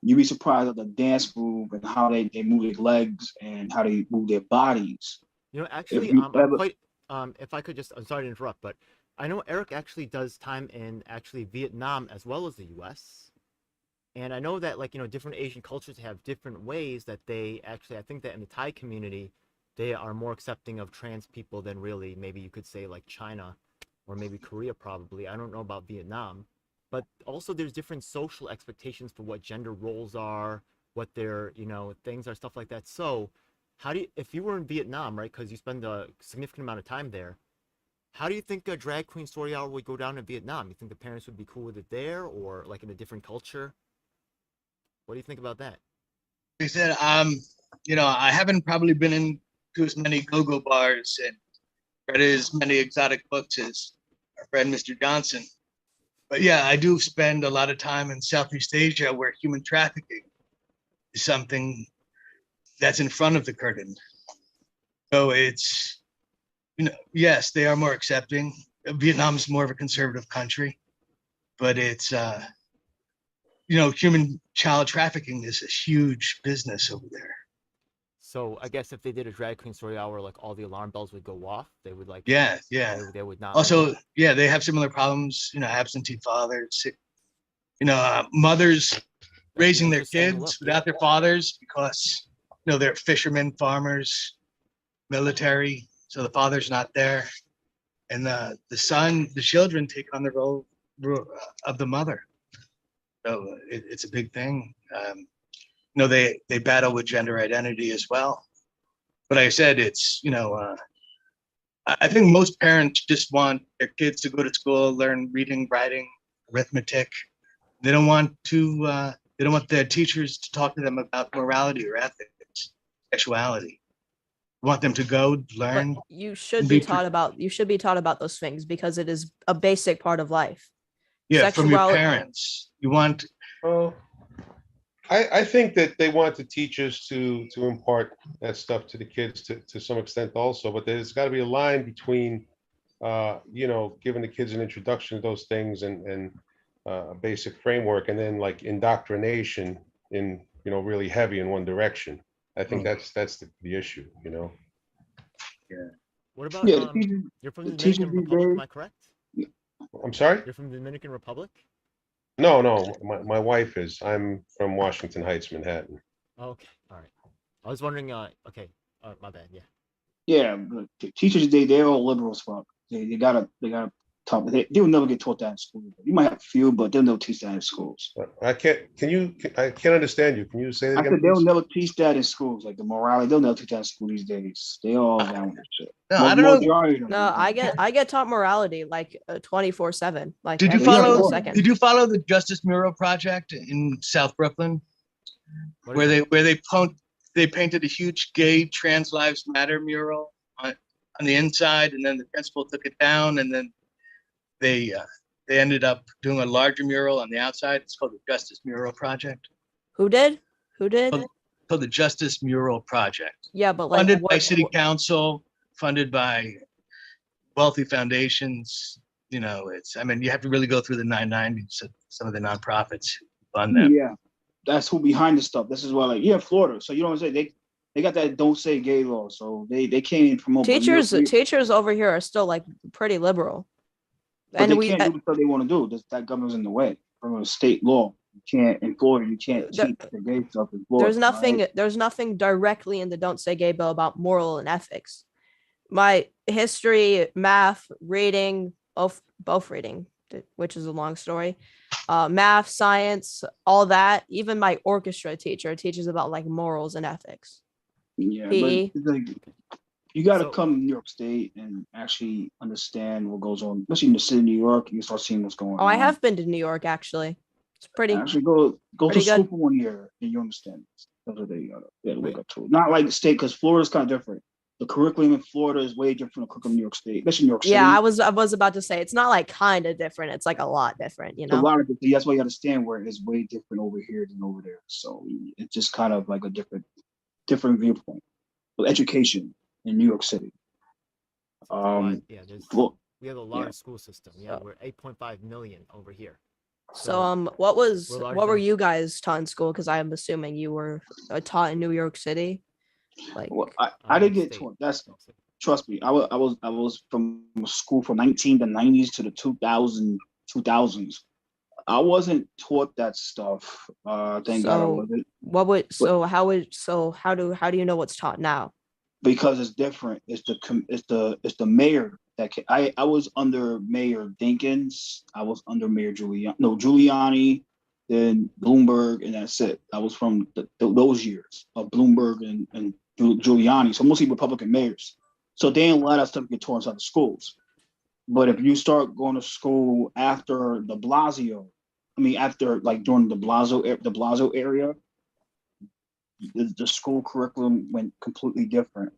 you'd be surprised of the dance move and how they move their legs and how they move their bodies. Actually, if I could just, I'm sorry to interrupt, but I know Eric actually does time in actually Vietnam as well as the US. And I know that different Asian cultures have different ways that they actually, I think that in the Thai community, they are more accepting of trans people than really maybe you could say like China or maybe Korea probably. I don't know about Vietnam. But also there's different social expectations for what gender roles are, what their, things are, stuff like that. So if you were in Vietnam, right, because you spend a significant amount of time there, how do you think a drag queen story hour would go down in Vietnam? You think the parents would be cool with it there or like in a different culture? What do you think about that? Like I said, I haven't probably been into as many go-go bars and read as many exotic books as our friend Mr. Johnson. But yeah, I do spend a lot of time in Southeast Asia where human trafficking is something that's in front of the curtain. So it's, yes, they are more accepting. Vietnam's more of a conservative country, but it's, human child trafficking is a huge business over there. So I guess if they did a drag queen story hour, like all the alarm bells would go off. They would like. Yeah. They would not. Also, yeah, they have similar problems, absentee fathers, mothers raising their Interesting. kids Look, without their fathers because, they're fishermen, farmers, military. So the father's not there. And the children take on the role of the mother. So it's a big thing. They battle with gender identity as well. But like I said, it's, I think most parents just want their kids to go to school, learn reading, writing, arithmetic. They don't want their teachers to talk to them about morality or ethics, sexuality. They want them to go But learn. you should and be be taught about those things because it is a basic part of life. Yeah, from your sexuality- parents. You want, Well, I think that they want the teachers to impart that stuff to the kids to some extent also, but there's got to be a line between, giving the kids an introduction to those things and a basic framework, and then like indoctrination in, really heavy in one direction. I think that's the issue, What about Yeah, the teachers, you're from the the teachers Dominican these Republic? Am days- I correct? I'm sorry? You're from the Dominican Republic? No, my wife is. I'm from Washington Heights, Manhattan. Okay, all right. I was wondering. Okay, my bad. Yeah. yeah, but teachers, they're all liberal as fuck. They gotta talk. They will never get taught that in school. You might have a few, but they'll never teach that in schools. I can't understand you. Can you say that I again, said they'll please? never teach that in schools, like the morality. They'll never teach that in school these days. They all down with that shit. no, I don't know. Majority of them No, do. I get taught morality like 24/7. Like Did you every single follow? second. Did you follow the Justice Mural Project in South Brooklyn, What where is it? they painted a huge gay Trans Lives Matter mural on the inside, and then the principal took it down, and then they ended up doing a larger mural on the outside. It's called the Justice Mural Project. Who did? Who did? Oh, Called the Justice Mural Project. Yeah, but like Funded by what? City Council, funded by wealthy foundations. You have to really go through the 990s of some of the nonprofits who fund them. Yeah, that's who behind the stuff. This is why, like, Florida. So you know what I'm saying? They got that don't say gay law, so they can't even promote. but Teachers over here are still like pretty liberal. but And they we can't do the stuff they want to do. That governor's in the way from a state law. You can't in Florida. You can't There- teach the gay stuff in Florida. there's nothing directly in the don't say gay bill about moral and ethics. My history, math, reading, both reading, which is a long story. Math, science, all that. Even my orchestra teacher teaches about like morals and ethics. Yeah, PE. but it's like, you got to So- come to New York State and actually understand what goes on, especially in the city of New York. You start seeing what's going on. Oh, I have been to New York actually. It's pretty. Actually, go to pretty school good. for 1 year and you understand. That's what they gotta look up to. Not like the state, because Florida's kind of different. The curriculum in Florida is way different from the curriculum in New York State, especially New York City. Yeah, I was about to say it's not like kind of different. It's like a lot different, you It's a know. lot of different. That's why you understand where it's way different over here than over there. So it's just kind of like a different viewpoint with education in New York City. Yeah, Well, we have a large yeah. school system. Yeah, we're 8.5 million over here. So we're what larger were than- you guys taught in school? Because I'm assuming you were taught in New York City. Like well, I didn't get state. taught. Trust me. I was from school from 1990s to the 2000s. I wasn't taught that stuff. Thank God I So- wasn't, how do you know what's taught now? because it's different. It's the mayor that I was under Mayor Dinkins. I was under Mayor Giuliani, then Bloomberg, and that's it. I was from those years of Bloomberg and Giuliani. So mostly Republican mayors. So they didn't let us stuff get taught inside the schools. But if you start going to school after de Blasio, after like during the Blasio area, the school curriculum went completely different.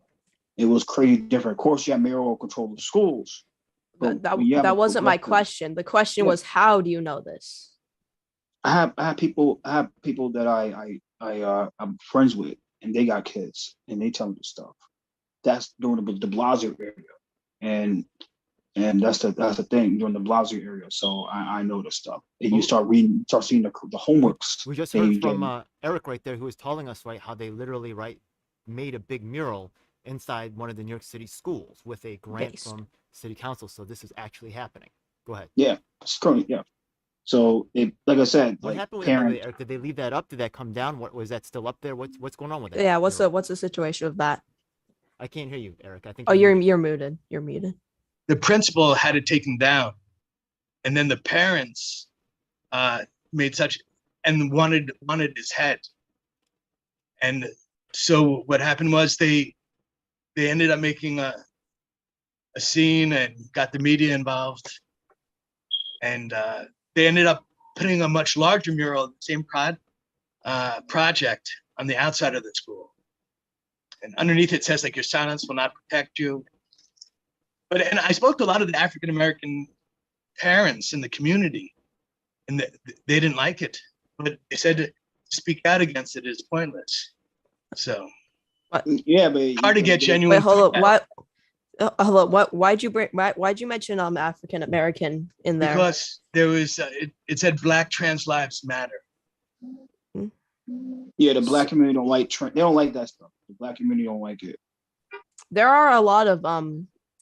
It was crazy different. Of course, you have mayoral control of schools, But That, when you have a that wasn't my progressive- question. The question Yeah. was, how do you know this? I have people that I'm friends with, and they got kids, and they tell me this stuff. That's during the Blasio area, and that's the thing during the Blasio area. So I know this stuff. And you Oh. start reading, start seeing the homeworks. We just that you heard from get. Eric right there, who was telling us right how they literally made a big mural inside one of the New York City schools with a grant Based. from City Council. So this is actually happening. Go ahead. It's currently, yeah. So it, like I said, What like happened with that, by the way, parents. Eric? Did they leave that up? Did that come down? What was that still up there? What's going on with that? Yeah, what's mural? the situation of that? I can't hear you, Eric. I think Oh, you're muted. muted. You're muted. The principal had it taken down, and then the parents made such and wanted his head. And so what happened was they ended up making a scene and got the media involved, and they ended up putting a much larger mural, the same project on the outside of the school. And underneath it says like, your silence will not protect you. And I spoke to a lot of the African American parents in the community, and they didn't like it, but they said to speak out against it is pointless. So Yeah, but hard to get genuine. Wait, hold up. feedback. Hold up. Why'd you mention African American in there? Because there was it said Black trans lives matter. Yeah, the black community don't like they don't like that stuff. The black community don't like it. There are a lot of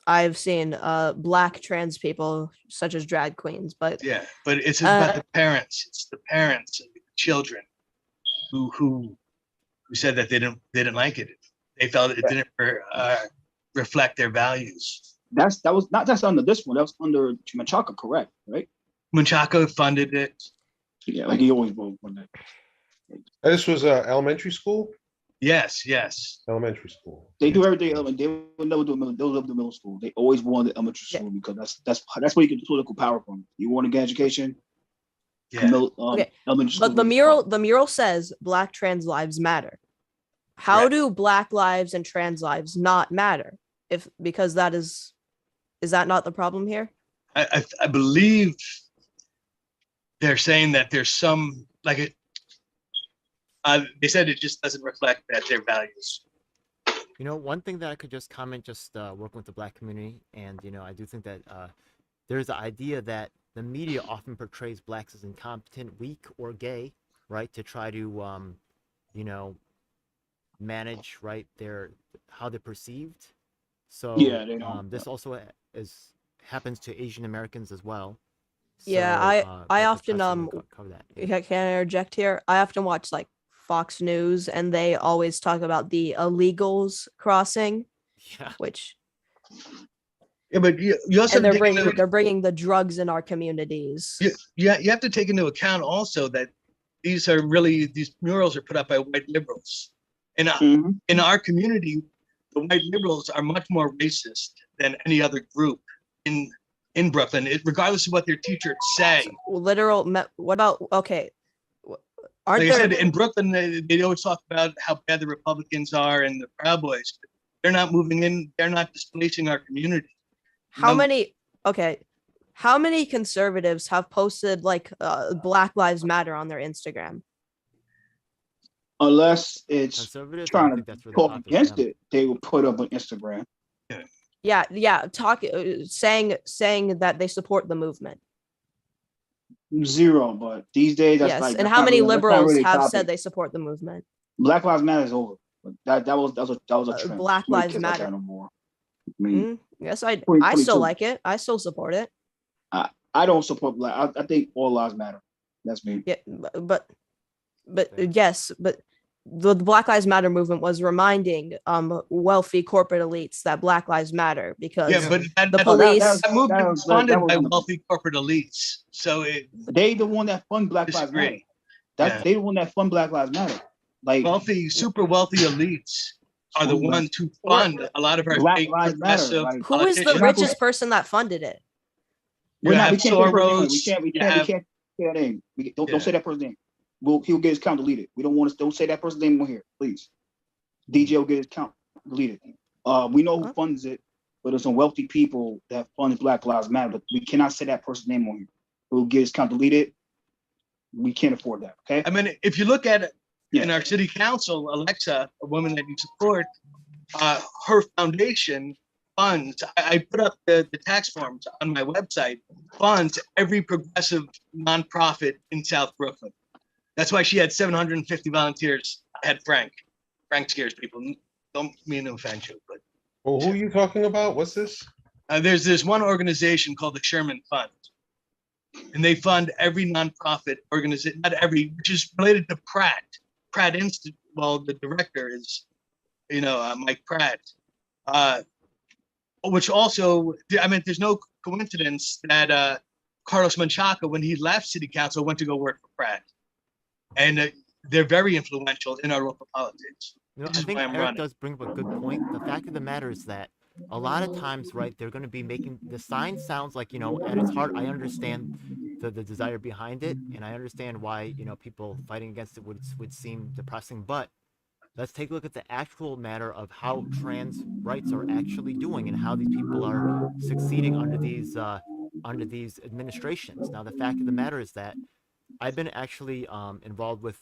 I've seen black trans people such as drag queens, but Yeah, but it's about the parents. It's the parents and the children who said that they didn't like it. They felt it didn't reflect their values. That's under this one. That was under Machaka, correct? Right? Menchaca funded it. Yeah, like he always will on that. This was elementary school? Yes. Elementary school. They do everything. They would never do middle school. They always wanted elementary Yeah. school because that's where you get political power from. You want to get education. Yeah. Okay, Elementary school but the is mural says Black trans lives matter. How Correct. do Black lives and trans lives not matter? Because that is that not the problem here? I believe they're saying that there's some like it. They said it just doesn't reflect their values. You know, one thing that I could just comment, just working with the Black community, and you know, I do think that there's the idea that the media often portrays Blacks as incompetent, weak, or gay, right? To try to, you know, manage how they're perceived. So Yeah, they don't. this also happens to Asian Americans as well. Yeah, So, I but the often, press doesn't cover that. Can I interject here? I often watch like Fox News, and they always talk about the illegals crossing, Yeah. which Yeah, but you also and have to take into- they're bringing the drugs in our communities. you have to take into account also that these murals are put up by white liberals. And Mhm. in our community, the white liberals are much more racist than any other group in Brooklyn, regardless of what their teachers say. What about okay? Aren't Like I there said, in Brooklyn, they always talk about how bad the Republicans are and the Proud Boys. They're not moving in. They're not displacing our community. how no- many conservatives have posted like Black Lives Matter on their Instagram? Unless it's Conservatives, I trying don't to think that's really talk popular for against them. it, they will put up on Instagram. Yeah, saying that they support the movement. Zero, but these days that's Yes, like. and that's how not many really- that's not liberals really a have topic. said they support the movement? Black Lives Matter is over. But that was a trend. Black Nobody Lives cares about Matter. that no more. I mean, Yes, I 2022. still like it. I still support it. I don't support black. I think all lives matter. That's me. Yeah, but yes, but the Black Lives Matter movement was reminding wealthy corporate elites that Black Lives matter because Yeah, but the police- that movement that was was- funded that was- by wealthy corporate elites. So They the one that fund Black Lives Matter. disagree. That's Yeah. they the one that fund Black Lives Matter. Like Super wealthy elites are the Black- ones who fund a lot of our Black fake Lives Matter, progressive like- who is the politicians. We're not richest person that funded it? You we're not. have We can't say that person's name. Soros, We can't. you We have- can't say that name. Don't Yeah. say that person's name. He'll get his account deleted. We don't want to. Don't say that person's name on here, please. DJ will get his account deleted. We know who Huh? funds it, but there's some wealthy people that fund Black Lives Matter. But we cannot say that person's name on here. Who gets account deleted? We can't afford that. Okay. I mean, if you look at it Yeah. in our city council, Alexa, a woman that you support, her foundation funds, I put up the tax forms on my website, funds every progressive nonprofit in South Brooklyn. That's why she had 750 volunteers. I had Frank. Frank scares people. Don't mean to offend you, but Well, who are you talking about? What's this? there's this one organization called the Sherman Fund. And they fund every nonprofit organization, not every, which is related to Pratt. Pratt Institute, well, the director is, Mike Pratt. Which also, I mean, there's no coincidence that Carlos Menchaca, when he left city council, went to go work for Pratt. And they're very influential in our local politics. You know, Which I is think why I'm Eric running. does bring up a good point. The fact of the matter is that a lot of times, right, they're going to be making the sign sounds like, at its heart, I understand the desire behind it, and I understand why, people fighting against it would seem depressing. But let's take a look at the actual matter of how trans rights are actually doing and how these people are succeeding under these administrations. Now, the fact of the matter is that I've been actually involved with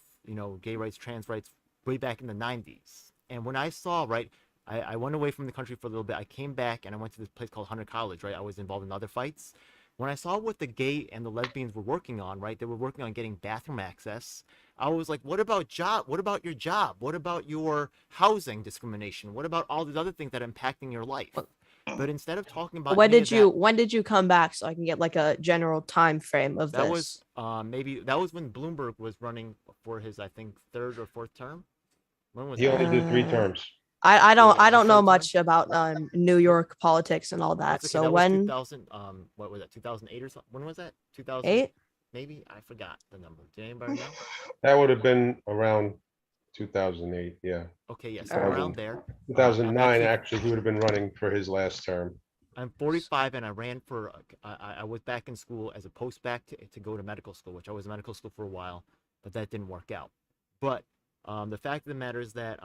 gay rights, trans rights way back in the 90s. And when I saw, right, I went away from the country for a little bit. I came back and I went to this place called Hunter College, right? I was involved in other fights. When I saw what the gay and the lesbians were working on, right? They were working on getting bathroom access. I was like, what about job? What about your job? What about your housing discrimination? What about all these other things that are impacting your life? But instead of talking about When any of when did you come back so I can get like a general time frame of that this? that was when Bloomberg was running for his, I think, third or fourth term. When was He that? only did 3 Uh, terms. I don't the know third time? much about New York politics and all that. That's okay. So That was when 2000, what was that? 2008 or something? When was that? 2000, 8? maybe? I forgot the number. Did anybody know? That would have been around 2008. Yeah, Okay, yeah, so 2000. around there. 2009. Actually, he would have been running for his last term. I'm 45 and I ran for, I was back in school as a post-bac to go to medical school, which I was in medical school for a while, but that didn't work out. But the fact of the matter is that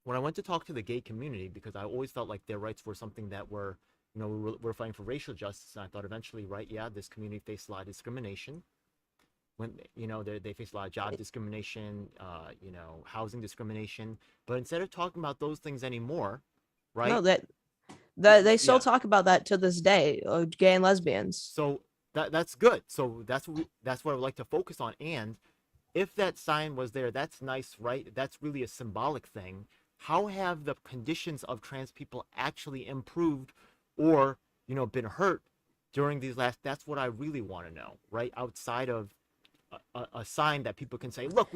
when I went to talk to the gay community, because I always felt like their rights were something that were, we're fighting for racial justice, and I thought eventually, right, yeah, this community faced a lot of discrimination. When, they face a lot of job discrimination, housing discrimination. But instead of talking about those things anymore, right? No, they still Yeah. talk about that to this day, gay and lesbians. So that's good. So that's what I would like to focus on. And if that sign was there, that's nice, right? That's really a symbolic thing. How have the conditions of trans people actually improved or, been hurt during these that's what I really want to know, right? Outside of a sign that people can say, look,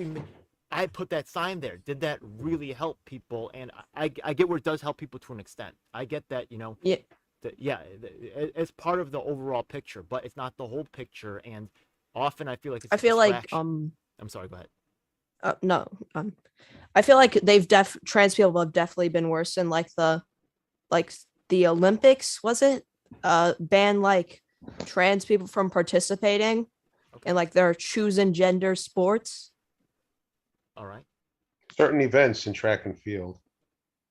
I put that sign there. Did that really help people? And I get where it does help people to an extent. I get that, Yeah. It's part of the overall picture, but it's not the whole picture. And often I feel like it's I a feel like distraction. I'm sorry, go ahead. no, I feel like trans people have definitely been worse in like the Olympics, was it? Ban like trans people from participating in like their choosing gender sports. All right. Certain events in track and field,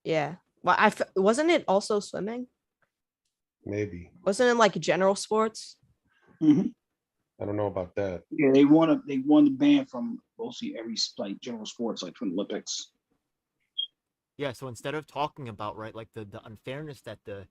Yeah. Well, wasn't it also swimming? maybe. Wasn't it like general sports? Mhm. I don't know about that. Yeah, they won the ban from mostly every like general sports, like from the Olympics. Yeah, so instead of talking about, right, like the unfairness that the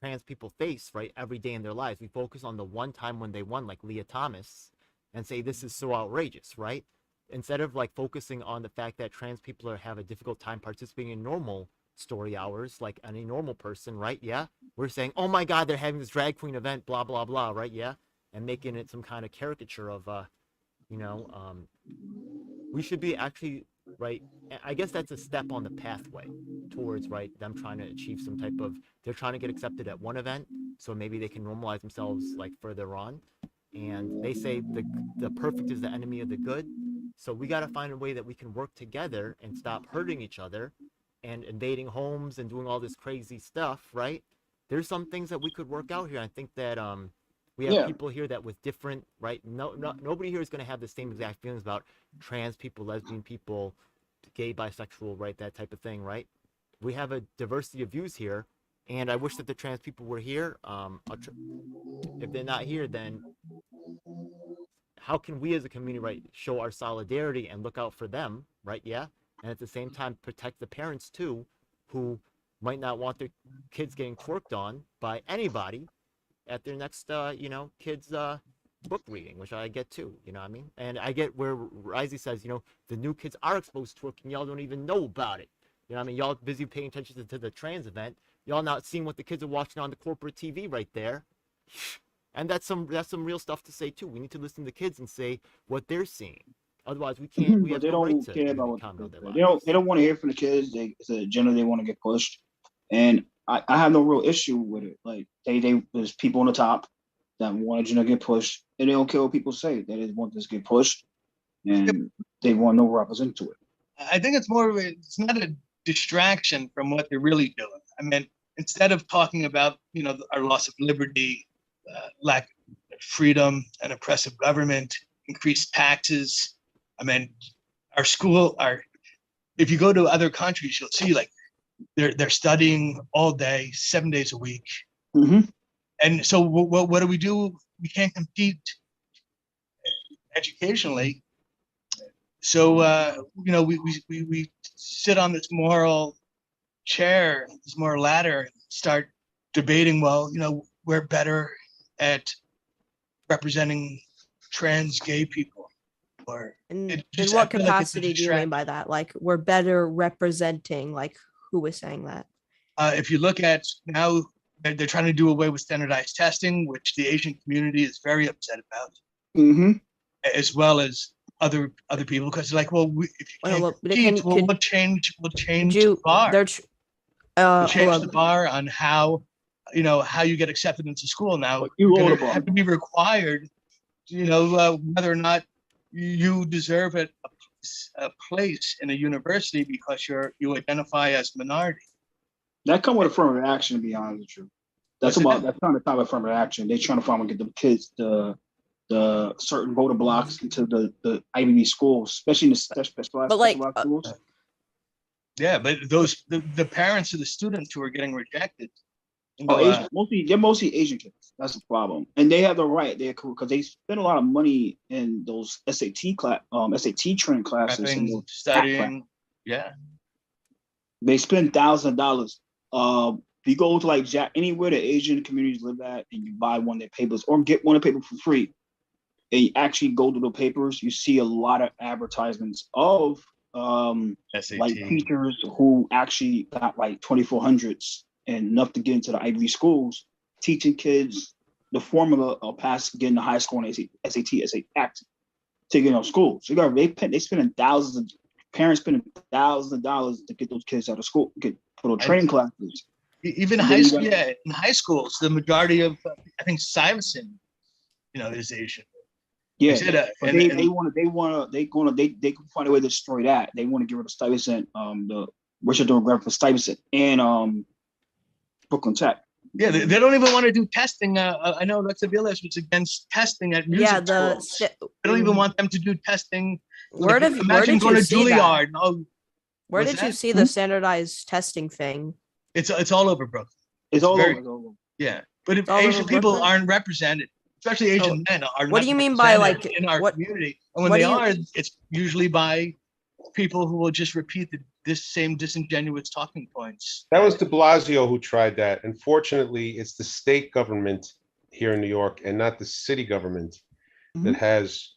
trans people face, right, every day in their lives, we focus on the one time when they won, like Leah Thomas, and say this is so outrageous, right? Instead of like focusing on the fact that trans people have a difficult time participating in normal story hours like any normal person, right? Yeah, we're saying, oh my God, they're having this drag queen event, blah blah blah, right? Yeah, and making it some kind of caricature of we should be actually, right, I guess that's a step on the pathway towards, right, them trying to achieve some type of, they're trying to get accepted at one event, so maybe they can normalize themselves like further on. And they say the perfect is the enemy of the good, so we got to find a way that we can work together and stop hurting each other and invading homes and doing all this crazy stuff, right? There's some things that we could work out here. I think that we have Yeah. people here that with different, right? Nobody here is going to have the same exact feelings about trans people, lesbian people, gay, bisexual, right? That type of thing, right? We have a diversity of views here, And I wish that the trans people were here. If they're not here, then how can we as a community, right, show our solidarity and look out for them, right? Yeah. And at the same time, protect the parents too, who might not want their kids getting twerked on by anybody at their next, kids' book reading, which I get too, you know what I mean? And I get where Risey says, the new kids are exposed to twerking, y'all don't even know about it. You know what I mean? Y'all busy paying attention to the trans event. Y'all not seeing what the kids are watching on the corporate TV right there. And that's some real stuff to say too. We need to listen to the kids and say what they're seeing. Otherwise, we can't. We But have they no right don't to care really about comment on their they don't. lives. They don't want to hear from the kids. It's a agenda they want to get pushed, and I have no real issue with it. Like there's people on the top that want agenda to get pushed, and they don't care what people say. They just want this to get pushed, and they want no represent to it. I think it's more of it's not a distraction from what they're really doing. I mean, instead of talking about, our loss of liberty, lack of freedom, an oppressive government, increased taxes. I mean, if you go to other countries, you'll see like they're studying all day, 7 days a week. Mm-hmm. And so what do? We can't compete educationally. So, we sit on this moral chair, this moral ladder, and start debating, well, we're better at representing trans gay people. Or In just- what I feel like it's a capacity do you mean by that? Like we're better representing, like who was saying that? if you look at now, they're trying to do away with standardized testing, which the Asian community is very upset about, Mm-hmm. as well as other people, because they're like, well, if you Well, can't look, but compete, could we'll change Could the you bar. they're We'll change hold the on. bar on how you get accepted into school now. But you You're own gonna a bar. have to be required, whether or not you deserve a place in a university because you identify as minority. That come with affirmative action, to be honest with you. That's What's that? that's not the type of affirmative action. They're trying to find and get the kids the certain voter blocks into the Ivy League schools, especially in the specialized But, like, schools. Yeah, but the parents of the students who are getting rejected. Asian, they're mostly Asian kids. That's the problem, and they have the right. They're cool because they spend a lot of money in those SAT trained classes. And prepping, those studying. Yeah. they spend $1,000. If you go to like anywhere the Asian communities live at, and you buy one of their papers or get one of the papers for free, and you actually go to the papers, you see a lot of advertisements of SAT. like teachers who actually got like 2400s and enough to get into the Ivy League schools, teaching kids the formula of getting to high school and SAT to get on school. So they spending parents spending thousands of dollars to get those kids out of school, put on training classes. Even And high then you school, got- yeah, in high schools, the majority of I think Stuyvesant, is Asian. Yeah, They said, but they can find a way to destroy that. They want to get rid of Stuyvesant, the Richard Demographic for Stuyvesant and Brooklyn Tech. Yeah, they don't even want to do testing. I know Alexa Villas was against testing at music Yeah, schools. They don't even want them to do testing. where Like, did imagine going you to see that? Juilliard. Oh, Where what's did you that? see the standardized testing thing? it's all over Brooklyn. It's all very- over. Yeah, but if all over Asian people Brooklyn? aren't represented, especially Asian men, are What not do you mean by, represented like, in our what- community? And when what they do you- are, it's usually by people who will just repeat this same disingenuous talking points. That was de Blasio who tried that. Unfortunately, it's the state government here in New York and not the city government that has,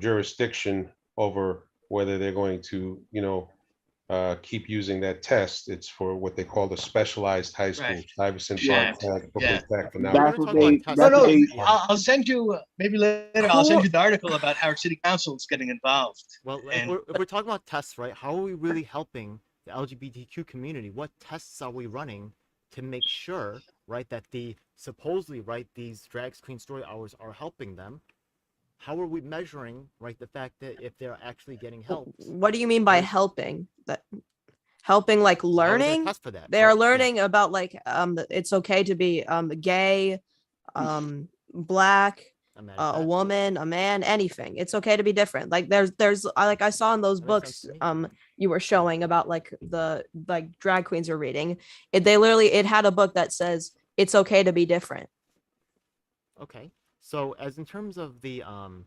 jurisdiction over whether they're going to, keep using that test. It's for what they call the specialized high school, Right. Stuyvesant, Yeah. Brooklyn Yeah. Tech. But now That's We're what talking they. about No, That's no, what they. I'll send you maybe later. I'll send you the article about how city council is getting involved. Well, And- if we're talking about tests, right? How are we really helping the LGBTQ community? What tests are we running to make sure, right, that these drag queen story hours are helping them? How are we measuring, right, the fact that if they're actually getting help? What do you mean by Right. helping? That helping, like How are we gonna learning? test for that? They are Right, yeah. learning about, like, it's okay to be gay, black, I'm mad at a that. woman, a man, anything. It's okay to be different. Like there's like I saw in those That makes sense books to me. you were showing about like the like drag queens are reading. They literally it had a book that says it's okay to be different. Okay. So as in terms of the I'm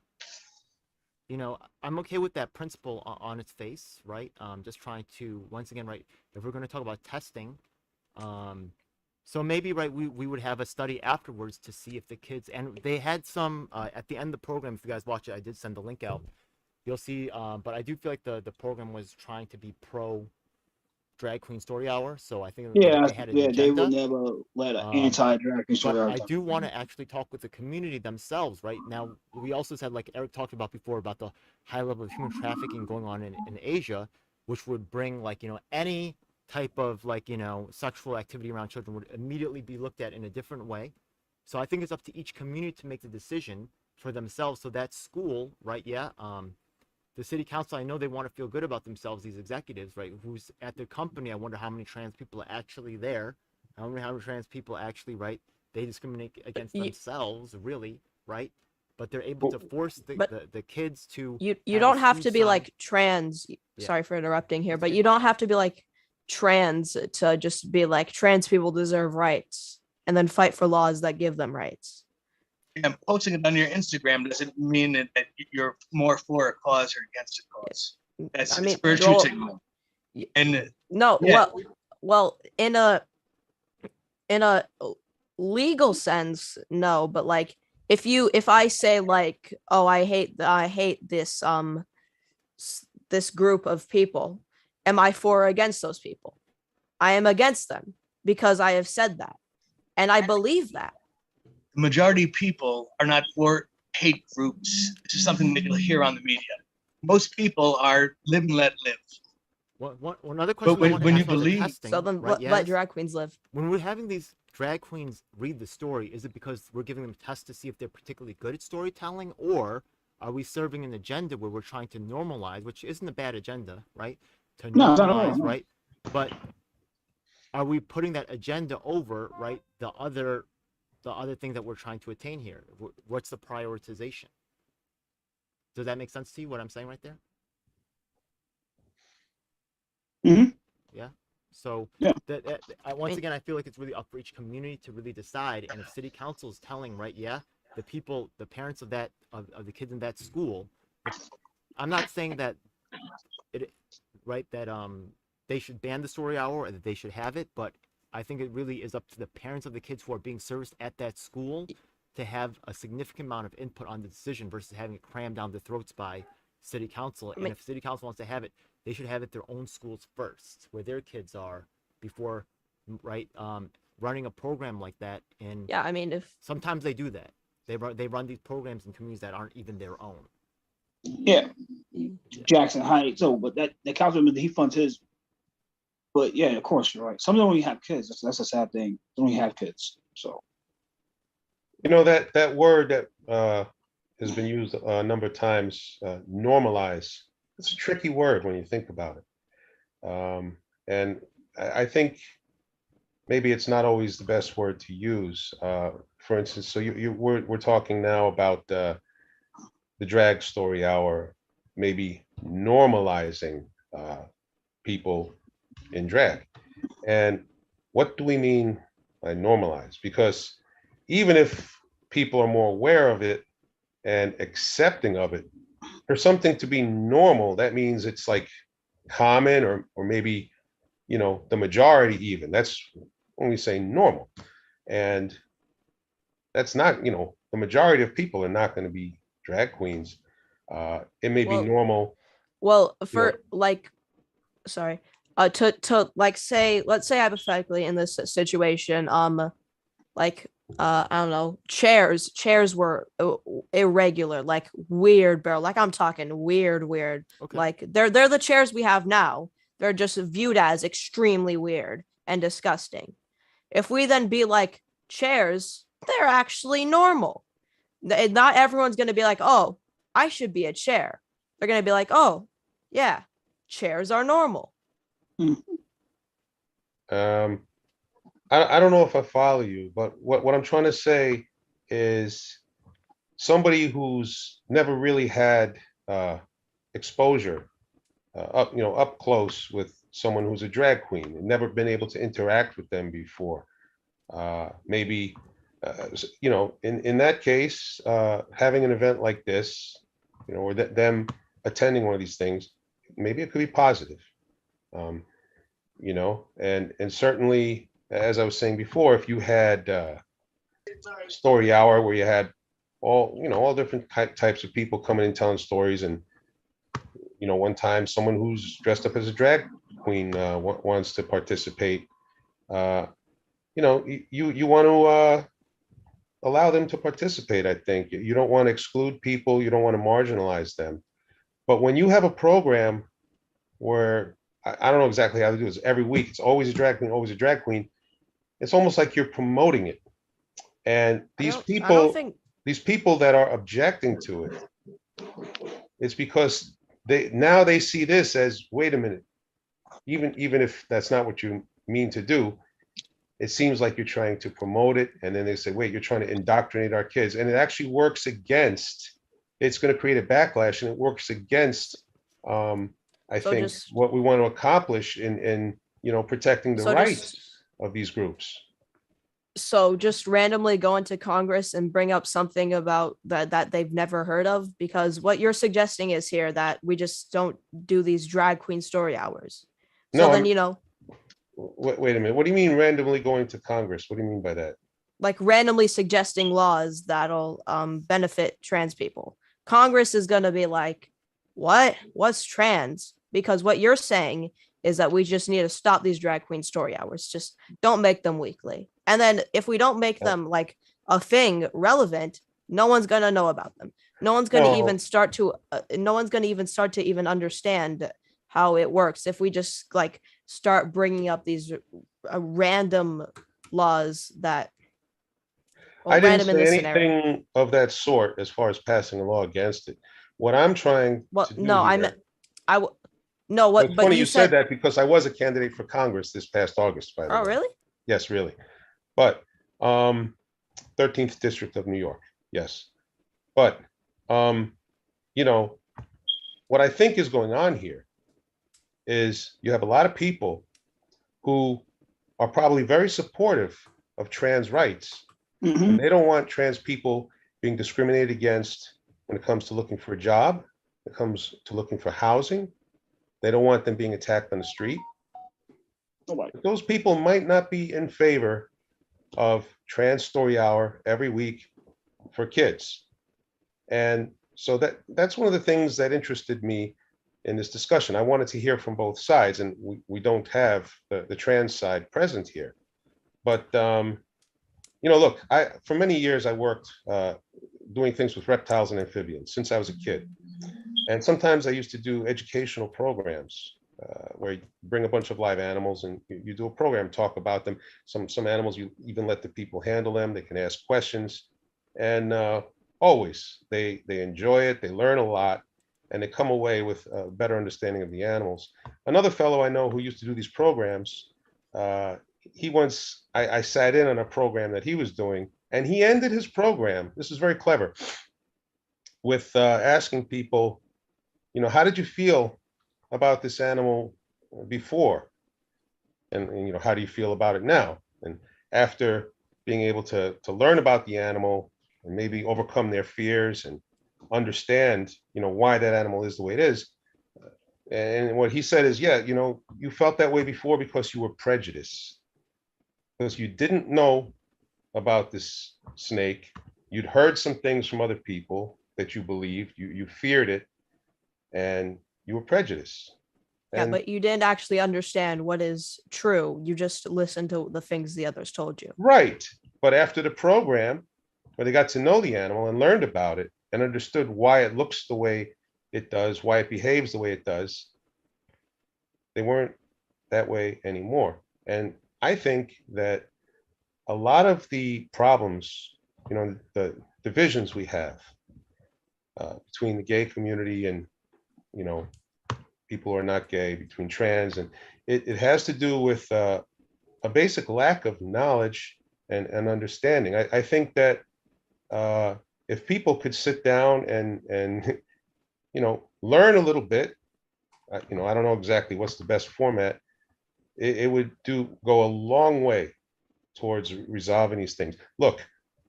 okay with that principle on its face, right? Just trying to once again, right, if we're going to talk about testing, so maybe right we would have a study afterwards to see if the kids and they had some at the end of the program. If you guys watch it, I did send the link out. You'll see, but I do feel like the program was trying to be pro drag queen story hour, so I think Yeah, they had an yeah, they would agenda. never let an Um, anti-drag queen story but out. I do want to actually talk with the community themselves right now. We also said, like Eric talked about before, about the high level of human trafficking going on in Asia, which would bring like, any type of like, sexual activity around children would immediately be looked at in a different way. So I think it's up to each community to make the decision for themselves. So that school, right? Yeah. The city council, I know they want to feel good about themselves, these executives, right? Who's at their company. I wonder how many trans people are actually there. How many trans people actually, right? They discriminate against Y- themselves, really, right? But they're able to force But the kids to you have a don't have school to be sign. like trans. Yeah. Sorry for interrupting here, That's but okay. you don't have to be like trans to just be like trans people deserve rights and then fight for laws that give them rights. And posting it on your Instagram doesn't mean that you're more for a cause or against a cause. That's I mean, virtue well, signaling. y- And no, yeah. well, in a legal sense, no, but like if I say like, oh, I hate this this group of people, am I for or against those people? I am against them because I have said that, and I believe that. the majority of people are not for hate groups. This is something that you'll hear on the media. Most people are live and let live. One other question I when- want to when ask you about the believe- testing, So then right? let Yes. drag queens live. When we're having these drag queens read the story, is it because we're giving them tests to see if they're particularly good at storytelling, or are we serving an agenda where we're trying to normalize, which isn't a bad agenda, right? To No, it's not at all, normalize, no. right? But are we putting that agenda over, right? The other thing that we're trying to attain here. What's the prioritization? Does that make sense to you? What I'm saying right there? Mhm. Yeah. So Yeah. once again, I feel like it's really up for each community to really decide. And if city council is telling, right, yeah, the people, the parents of that of the kids in that school, I'm not saying that right, that they should ban the story hour or that they should have it, but I think it really is up to the parents of the kids who are being serviced at that school to have a significant amount of input on the decision versus having it crammed down their throats by city council. And if city council wants to have it, they should have it their own schools first, where their kids are, before, right, running a program like that. And Yeah, I mean, if sometimes they do that. They run these programs in communities that aren't even their own. Yeah, Jackson Heights. So, but that councilman, he funds his. But yeah, of course you're right. Some don't even have kids. That's a sad thing. They don't even have kids. So That word that has been used a number of times, normalize. It's a tricky word when you think about it. And I think maybe it's not always the best word to use. For instance, so we're talking now about the drag story hour, maybe normalizing people in drag. And what do we mean by normalize? Because even if people are more aware of it and accepting of it, for something to be normal, that means it's like common or maybe, the majority even. That's when we say normal. And that's not, the majority of people are not going to be drag queens. It may be Well- normal. well, you know, for like, sorry, to like say, let's say hypothetically in this situation, like I don't know, chairs were irregular, like weird, bro. Like I'm talking weird. Okay. Like they're the chairs we have now. They're just viewed as extremely weird and disgusting. If we then be like chairs, they're actually normal. Not everyone's gonna be like, oh, I should be a chair. They're gonna be like, oh, yeah, chairs are normal. I don't know if I follow you, but what I'm trying to say is somebody who's never really had exposure up close with someone who's a drag queen and never been able to interact with them before. Maybe, in that case, having an event like this, or them attending one of these things, maybe it could be positive. And certainly, as I was saying before, if you had story hour where you had all different types of people coming and telling stories, and one time someone who's dressed up as a drag queen wants to participate, you want to allow them to participate. I think you don't want to exclude people, you don't want to marginalize them. But when you have a program where I don't know exactly how to do this, every week it's always a drag queen, always a drag queen, it's almost like you're promoting it. And I don't think these people that are objecting to it, it's because they see this as, wait a minute, even if that's not what you mean to do, it seems like you're trying to promote it. And then they say, wait, you're trying to indoctrinate our kids. And it actually works against, it's going to create a backlash, and it works against, I So think, just- what we want to accomplish in protecting the So rights just- of these groups. so just randomly go into Congress and bring up something about that they've never heard of, because what you're suggesting is here that we just don't do these drag queen story hours. So No, then, wait a minute. What do you mean randomly going to Congress? What do you mean by that? like randomly suggesting laws that'll benefit trans people. Congress is going to be like, what's trans? Because what you're saying is that we just need to stop these drag queen story hours. Just don't make them weekly. And then if we don't make them like a thing relevant, no one's going to know about them. No one's going to No. even start to even understand how it works if we just like start bringing up these random laws that I didn't random in say this scenario. anything of that sort as far as passing a law against it. What I'm trying Well, to do no, I here- meant no. Well, What? it's But funny you you said said, that, because I was a candidate for Congress this past August, by the oh, way. really? Yes, really. But 13th District of New York, yes. But what I think is going on here is you have a lot of people who are probably very supportive of trans rights, Mhm. and they don't want trans people being discriminated against when it comes to looking for a job, when it comes to looking for housing. They don't want them being attacked on the street. Nobody. But those people might not be in favor of trans story hour every week for kids. And so that's one of the things that interested me in this discussion. I wanted to hear from both sides, and we don't have the trans side present here. But look, for many years I worked doing things with reptiles and amphibians since I was a kid. And sometimes I used to do educational programs where you bring a bunch of live animals and you do a program, talk about them. Some animals, you even let the people handle them. They can ask questions. And always they enjoy it. They learn a lot, and they come away with a better understanding of the animals. Another fellow I know who used to do these programs, I sat in on a program that he was doing, and he ended his program, this is very clever, with asking people, how did you feel about this animal before? And how do you feel about it now? And after being able to learn about the animal and maybe overcome their fears and understand, why that animal is the way it is. And what he said is, yeah, you felt that way before because you were prejudiced, because you didn't know about this snake. You'd heard some things from other people that you believed, you feared it, and you were prejudiced. Yeah, And but you didn't actually understand what is true. You just listened to the things the others told you. right. But after the program, where they got to know the animal and learned about it and understood why it looks the way it does, why it behaves the way it does, they weren't that way anymore. And I think that a lot of the problems, the divisions we have between the gay community and, people who are not gay, between trans, and it has to do with a basic lack of knowledge and understanding. I think that if people could sit down and learn a little bit, I don't know exactly what's the best format. It would go a long way towards resolving these things. Look,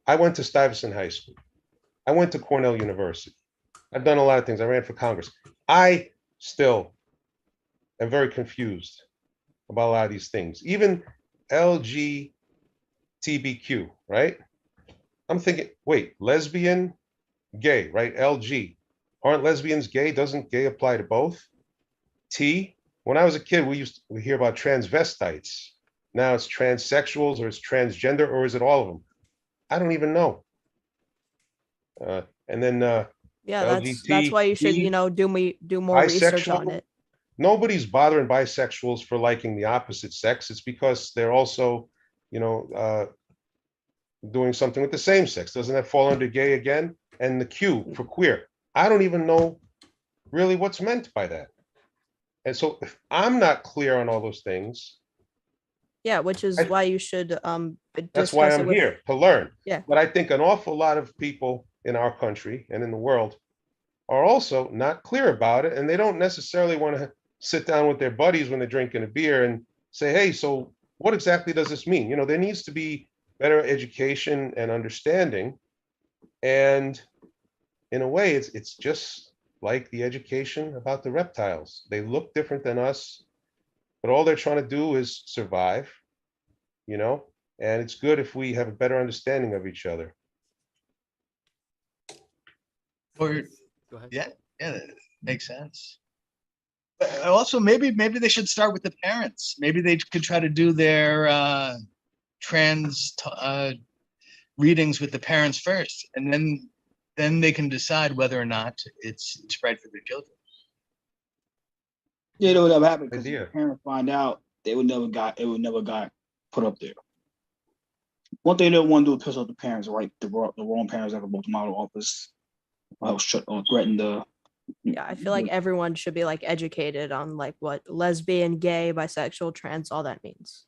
I went to Stuyvesant High School. I went to Cornell University. I've done a lot of things. I ran for Congress. I still am very confused about a lot of these things. Even LGBTQ, right? I'm thinking, wait, lesbian, gay, right? LG. Aren't lesbians gay? Doesn't gay apply to both? T. When I was a kid, we hear about transvestites. Now it's transsexuals, or it's transgender, or is it all of them? I don't even know. And then Yeah, that's why you should, LGBT, do more research on bisexual. it. Nobody's bothering bisexuals for liking the opposite sex. It's because they're also, doing something with the same sex. Doesn't that fall under gay again? And the Q for queer. I don't even know really what's meant by that. And so if I'm not clear on all those things, Yeah, which is why you should that's why discuss it I'm with. here, to learn. Yeah. But I think an awful lot of people in our country and in the world are also not clear about it. And they don't necessarily want to sit down with their buddies when they're drinking a beer and say, hey, so what exactly does this mean? There needs to be better education and understanding. And in a way, it's just like the education about the reptiles. They look different than us, but all they're trying to do is survive, and it's good if we have a better understanding of each other. Or, Go ahead. yeah, that makes sense. But also, maybe they should start with the parents. Maybe they could try to do their trans readings with the parents first, and then they can decide whether or not it's right for their children. Yeah, it would have happened because Idea. if the parents find out, it would never got put up there. One thing they don't want to do is piss off the parents, right? The wrong parents that vote them out of office, or threaten the. Yeah, I feel like everyone should be like educated on like what lesbian, gay, bisexual, trans, all that means.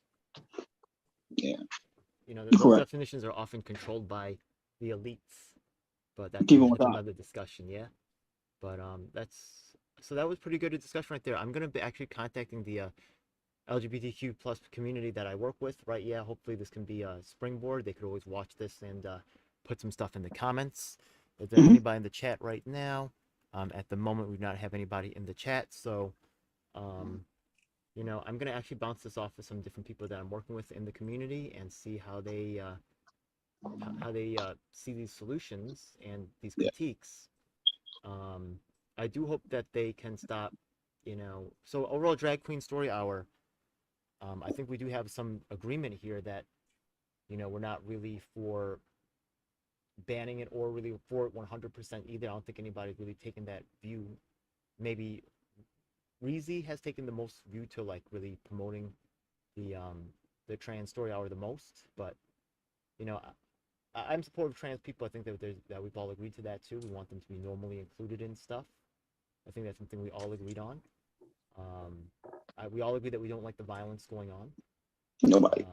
Yeah. Those Correct. definitions are often controlled by the elites, but that's Keep on top. another discussion, yeah. But that was pretty good a discussion right there. I'm gonna be actually contacting the LGBTQ plus community that I work with, right? Yeah, hopefully this can be a springboard. They could always watch this and put some stuff in the comments. Is there anybody in the chat right now? At the moment, we do not have anybody in the chat, so I'm gonna actually bounce this off to some different people that I'm working with in the community and see how they see these solutions and these critiques. I do hope that they can stop. So overall, Drag Queen Story Hour. I think we do have some agreement here that we're not really for banning it or really for it 100% either. I don't think anybody's really taken that view. Maybe Reezy has taken the most view to like really promoting the trans story hour the most, but I'm supportive of trans people. I think that we've all agreed to that too. We want them to be normally included in stuff. I think that's something we all agreed on. We all agree that we don't like the violence going on. Nobody.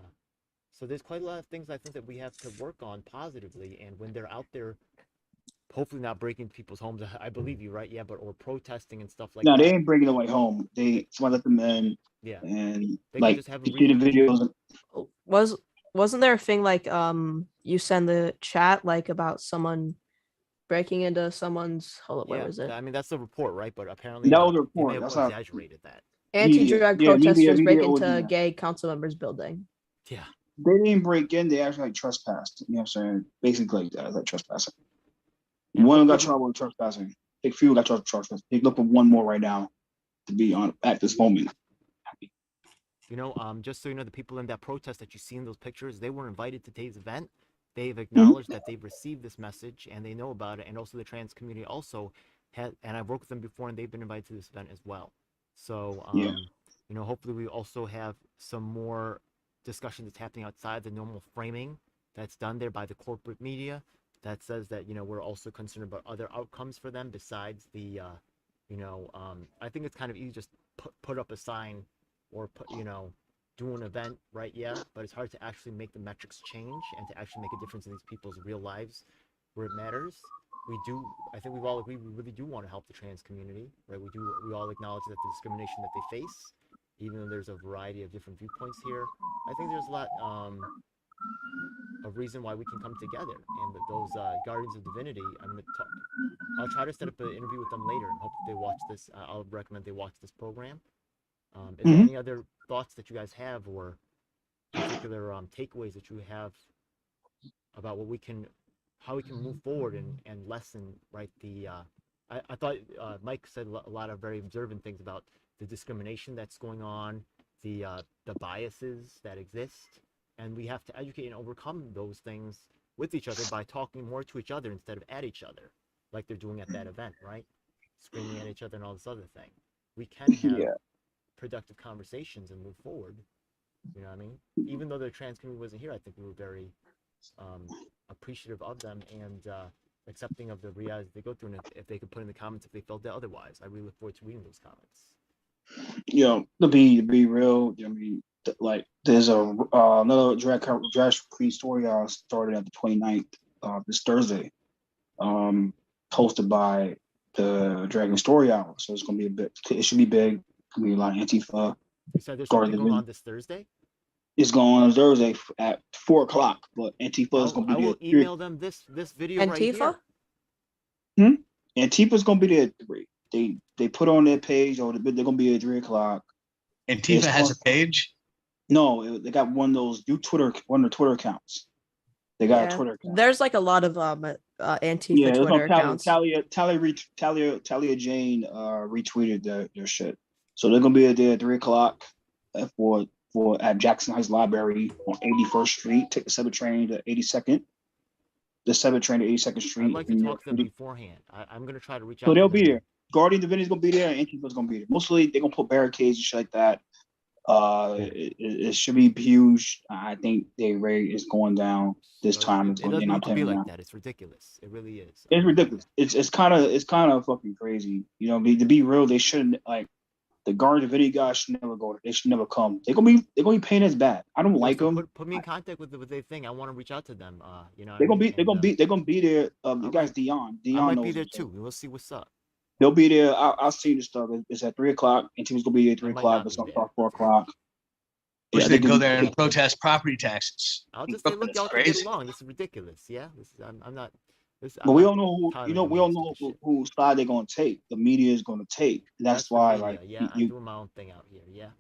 So there's quite a lot of things I think that we have to work on positively, and when they're out there, hopefully not breaking into people's homes. I believe you, right? Yeah, or protesting and stuff like No, that. they ain't bringing nobody home. Somebody let them in. Yeah, and they like just have you see the videos. Wasn't there a thing like you send the chat like about someone breaking into someone's where was it? I mean that's the report, right? But apparently That was a they report. may have That's not exaggerated that. Anti-drug media protesters break into original. gay council members' building. Yeah. They didn't break in. They actually like trespassed. You know what I'm saying? Basically, like that, like trespassing. And One got hopefully- trouble with trespassing. Big few got charged with trespassing. They look for one more right now to be on at this moment. Just so you know, the people in that protest that you see in those pictures, they were invited to today's event. They've acknowledged that they've received this message and they know about it. And also the trans community also had, and I've worked with them before and they've been invited to this event as well. So, hopefully we also have some more discussion that's happening outside the normal framing that's done there by the corporate media that says that, we're also concerned about other outcomes for them besides the, I think it's kind of easy just put up a sign or do an event, right? Yeah, but it's hard to actually make the metrics change and to actually make a difference in these people's real lives where it matters. I think we've all agreed we really do want to help the trans community, right? We all acknowledge that the discrimination that they face, even though there's a variety of different viewpoints here. I think there's a lot of reason why we can come together. And those Guardians of Divinity, I'll try to set up an interview with them later and hope that they watch this. I'll recommend they watch this program. Is there any other thoughts that you guys have, or particular takeaways that you have about how we can move forward and lessen, right, I thought Mike said a lot of very observant things about the discrimination that's going on, the biases that exist, and we have to educate and overcome those things with each other by talking more to each other instead of at each other, like they're doing at that event, right? Screaming at each other and all this other thing. We can have productive conversations and move forward. You know what I mean? Even though the trans community wasn't here, I think we were very appreciative of them and accepting of the realities they go through, and if they could put in the comments if they felt that otherwise. I really look forward to reading those comments. To be real, I mean, like there's another drag queen story started at the 29th, this Thursday, hosted by the Dragon Story Hour. So it's gonna be it should be big. It's gonna be a lot of Antifa. You said there's something going on this Thursday? It's going on Thursday at 4:00, but Antifa is gonna be there. I will email them this video Antifa? right here. Antifa's gonna be there at 3. They put on their page, or they're gonna be at 3:00. Antifa has a page? No, they got one of those one of the Twitter accounts. They got a Twitter account. There's like a lot of Antifa Yeah, Twitter accounts. Talia Jane retweeted their shit. So they're gonna be there at 3:00 at Jackson Heights Library on 81st Street. Take the 7 train to 82nd. The 7 train to 82nd Street. I'd like to talk to them beforehand. I'm gonna try to reach out. So they'll to be them. there. Guardian Divinity's gonna be there, and Antifa's gonna be there. Mostly they're gonna put barricades and shit like that. It should be huge. I think the rate is going down this time. It doesn't have to be like that. It's ridiculous. It really is. It's ridiculous. It's kind of fucking crazy. You know, to be real, they shouldn't, like, the Guardian Divinity guys should never go. They should never come. They're gonna be paying us bad. I don't like them. Put me in contact with their thing. I want to reach out to them. You know, they're gonna be there. The guy's Dion. I might be there too. We'll see what's up. They'll be there. I'll see the stuff. It's at 3:00. And team's gonna be there at 3:00. It's gonna start 4:00. Wish they'd go there and protest property taxes. I'll just say, look, y'all can get along. This is ridiculous. Yeah, I'm not. But we don't know who. We don't know whose side they're gonna take. The media is gonna take. That's why, like, I'm doing my own thing out here. Yeah,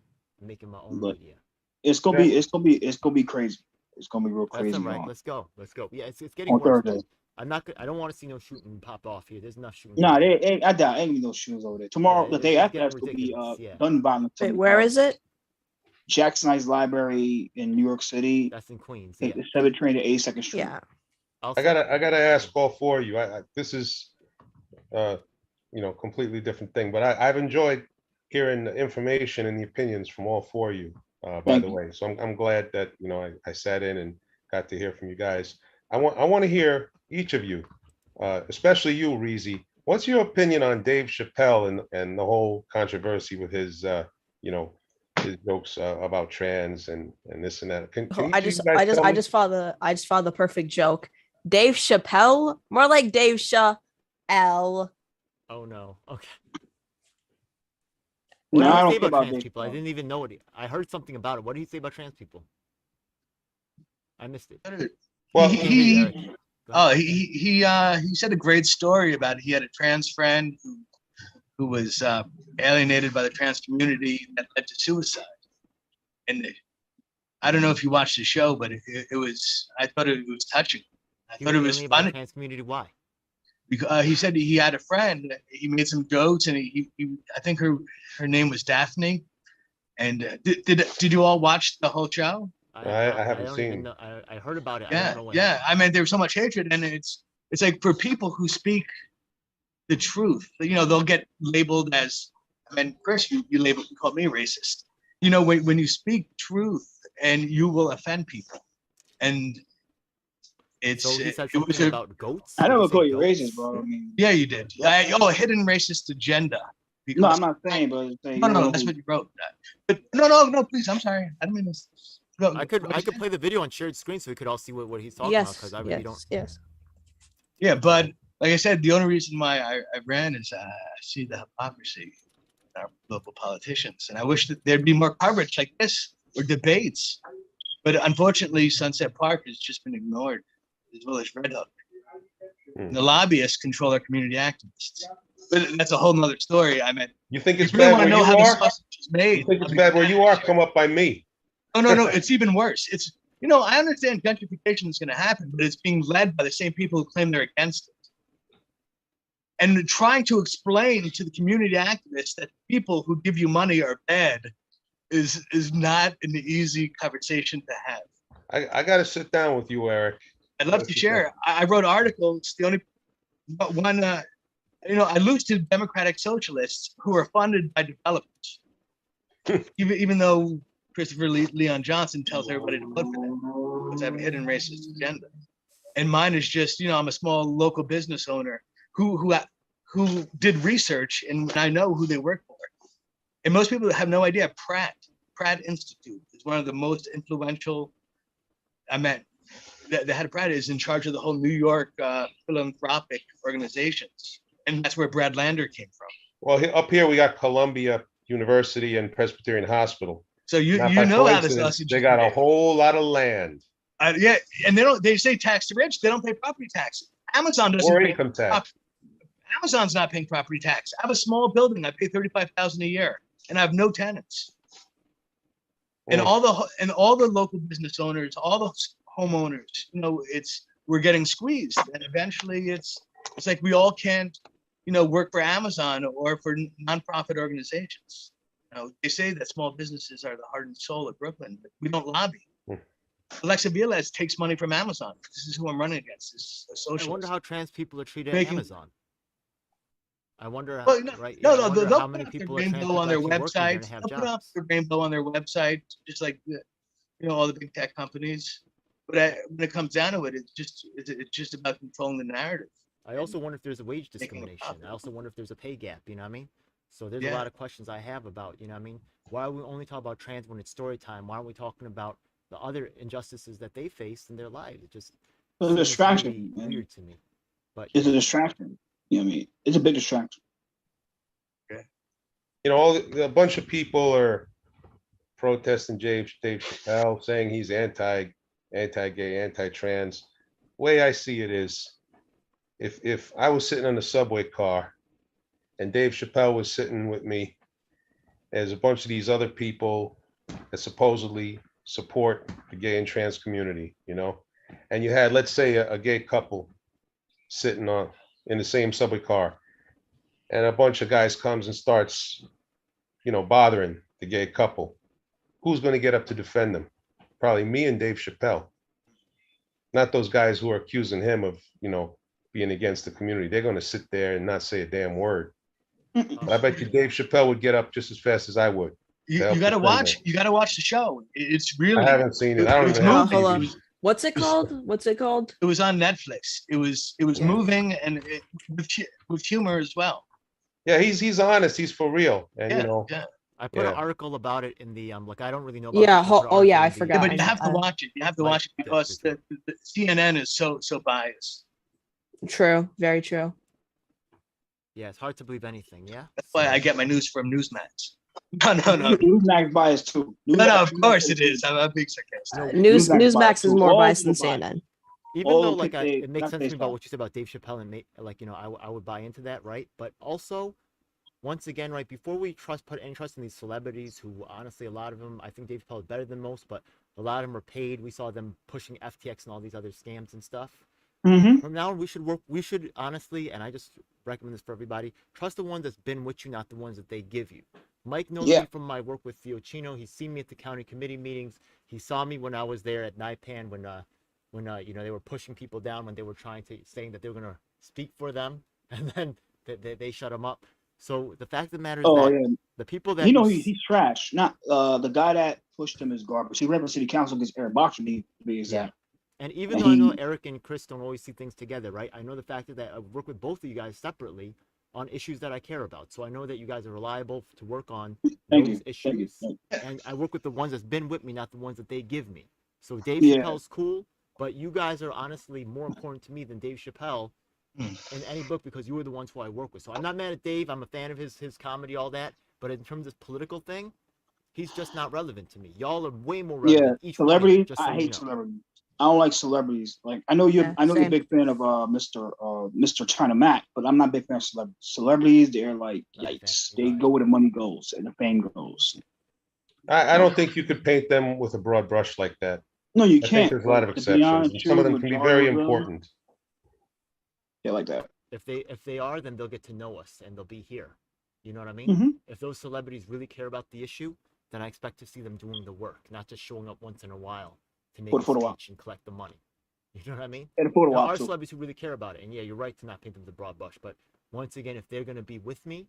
I'm making my own media. It's gonna be crazy. It's gonna be real crazy. That's right. Let's go. Yeah, it's getting worse. I don't want to see no shooting pop off here. There's enough shooting. Nah, I doubt ain't no shootings over there. Tomorrow, the day after, that's gonna be gun violence. Wait, where is it? Jackson Heights Library in New York City. That's in Queens. Take the 7 train to 82nd Street. Yeah. I gotta ask all 4 of you. This is, completely different thing, but I've enjoyed hearing the information and the opinions from all 4 of you. By the way, so I'm glad that I sat in and got to hear from you guys. I want to hear each of you, especially you, Reezy. What's your opinion on Dave Chappelle and the whole controversy with his his jokes about trans and this and that? I just found the perfect joke. Dave Chappelle, more like Dave Chappelle. Oh no. Okay. No, What I do don't you say care about about trans Dave people? I Chappelle. didn't even know it. I heard something about it. What do you say about trans people? I missed it. Well, he said a great story about he had a trans friend who was alienated by the trans community that led to suicide. And I don't know if you watched the show, but I thought it was touching. I thought it was funny. Trans community, why? Because he said he had a friend. He made some jokes, and I think her name was Daphne. And did you all watch the whole show? I haven't seen. I heard about it. Yeah. I mean, there's so much hatred, and it's like for people who speak the truth, they'll get labeled as. I mean, Chris, you called me racist. When you speak truth, and you will offend people, and it's. So he said something about goats. I never call you racist, bro. I mean, yeah, you did. Hidden racist agenda. No, I'm not saying, but No, that's what you wrote. But no, please. I'm sorry. I don't mean this. No, I could play the video on shared screen so we could all see what he's talking about, because I really don't. Yes. Yeah, but like I said, the only reason why I ran is I see the hypocrisy in our local politicians, and I wish that there'd be more coverage like this or debates. But unfortunately, Sunset Park has just been ignored, as well as Red Hook. And the lobbyists control our community activists. But that's a whole nother story. I mean, You think if it's you really bad want where to know you how the are? sausage is made, You think it's I'll be bad where glad you to are? share. Come up by me. No. It's even worse. It's, I understand gentrification is going to happen, but it's being led by the same people who claim they're against it. And trying to explain to the community activists that people who give you money are bad is not an easy conversation to have. I got to sit down with you, Eric. I'd love to share. I wrote articles. The only one, I lose to democratic socialists who are funded by developers. even though Christopher Leon Johnson tells everybody to vote for them because I have a hidden racist agenda. And mine is just, I'm a small local business owner who did research, and I know who they work for. And most people have no idea. Pratt Institute is one of the most influential. The head of Pratt is in charge of the whole New York philanthropic organizations, and that's where Brad Lander came from. Well, up here we got Columbia University and Presbyterian Hospital. So you Not by know how this coincidence, sausage they is got a made. whole lot of land Yeah, and they say tax the rich. They don't pay property tax. Amazon doesn't or pay income tax. Amazon's not paying property tax. I have a small building. I pay $35,000 a year, and I have no tenants. And all the local business owners, all the homeowners, we're getting squeezed, and eventually it's like we all can't, work for Amazon or for nonprofit organizations. They say that small businesses are the heart and soul of Brooklyn, but we don't lobby. Alexa Villas takes money from Amazon. This is who I'm running against. This is a socialist. I wonder how trans people are treated Making- at Amazon. I wonder, Well, right? No, I wonder they'll how put many up the people are trans rainbow people on their actually working there and website. have They'll put up jobs. the rainbow on their website, just like all the big tech companies. But when it comes down to it, it's just about controlling the narrative. I also wonder if there's a wage Making a discrimination. profit. I also wonder if there's a pay gap, you know what I mean? So there's a Yeah. lot of questions I have about, you know what I mean? Why are we only talking about trans when it's story time? Why aren't we talking about the other injustices that they face in their lives? It just It's a seems distraction, really man. weird to me. But It's a distraction. You know what I mean? It's a big distraction. A bunch of people are protesting Dave Chappelle, saying he's anti-gay, anti-trans. Way I see it is, if I was sitting on the subway car and Dave Chappelle was sitting with me, as a bunch of these other people that supposedly support the gay and trans community, and you had, let's say, a gay couple sitting in the same subway car, and a bunch of guys comes and starts, bothering the gay couple, who's going to get up to defend them? Probably me and Dave Chappelle, not those guys who are accusing him of, being against the community. They're going to sit there and not say a damn word. But I bet you Dave Chappelle would get up just as fast as I would. You help got to defend watch. them. You got to watch the show. It's really. I haven't seen it. I don't It's even have moving. hold on. TV. What's it called? What's it called? It was on Netflix. It was Yeah. moving and with humor as well. Yeah, he's honest. He's for real. And Yeah. I put Yeah. an article about it in the I don't really know about Yeah, it, so I put an yeah, article I in the, forgot. Yeah, but you I- have to watch it. You have to Like, watch it because the CNN is so biased. True. Very true. Yeah, it's hard to believe anything. Yeah. That's why I get my news from Newsmax. No. Newsmax bias too. No, of course it is. I'm a big sarcastic. No, Newsmax is more All biased than the bias. CNN. even all though the like clickbait, it makes not sense to me based about on- what you said about Dave Chappelle and I would buy into that, right? But also, once again, right, before we put any trust in these celebrities who honestly, a lot of them, I think Dave Chappelle is better than most, but a lot of them are paid. We saw them pushing FTX and all these other scams and stuff. Mm-hmm. From now on, we should honestly, and I just recommend this for everybody, trust the ones that's been with you, not the ones that they give you. Mike knows Yeah. me from my work with Fiocchino. He's seen me at the county committee meetings. He saw me when I was there at NIPAN when they were pushing people down when they were saying that they were going to speak for them, and then they shut them up. So the fact of the matter is Oh that yeah. the people that He's trash. Not the guy that pushed him is garbage. He ran for city council against Eric Boxer to be exact. and even And though I know he- Eric and Chris don't always see things together, right? I know the fact that I work with both of you guys separately on issues that I care about. So I know that you guys are reliable to work on Thank those you. issues. Thank you. And I work with the ones that's been with me, not the ones that they give me. So Dave Yeah. Chappelle's cool, but you guys are honestly more important to me than Dave Chappelle in any book because you were the ones who I work with. So I'm not mad at Dave. I'm a fan of his comedy, all that. But in terms of political thing, he's just not relevant to me. Y'all are way more Yeah, relevant. Each one, celebrities. just so I you hate know. celebrities. I don't like celebrities. Like I know you're Yeah, you're a same. big fan of Mr. China Mac, but I'm not a big fan of celebrities. Celebrities, they're like Not a fan. yikes. You're They right. go where the money goes and the fame goes. I don't think you could paint them with a broad brush like that. No, you I think can't. there's a lot of To be exceptions, honest, and some of them with can be all very of them, important. Yeah, like that. If they are, then they'll get to know us and they'll be here. You know what I mean? Mhm. If those celebrities really care about the issue, then I expect to see them doing the work, not just showing up once in a while to make For a the photo op. speech and collect the money. You know what I mean? And a photo There op are too. celebrities who really care about it, and yeah, you're right to not paint them with a broad brush. But once again, if they're gonna be with me,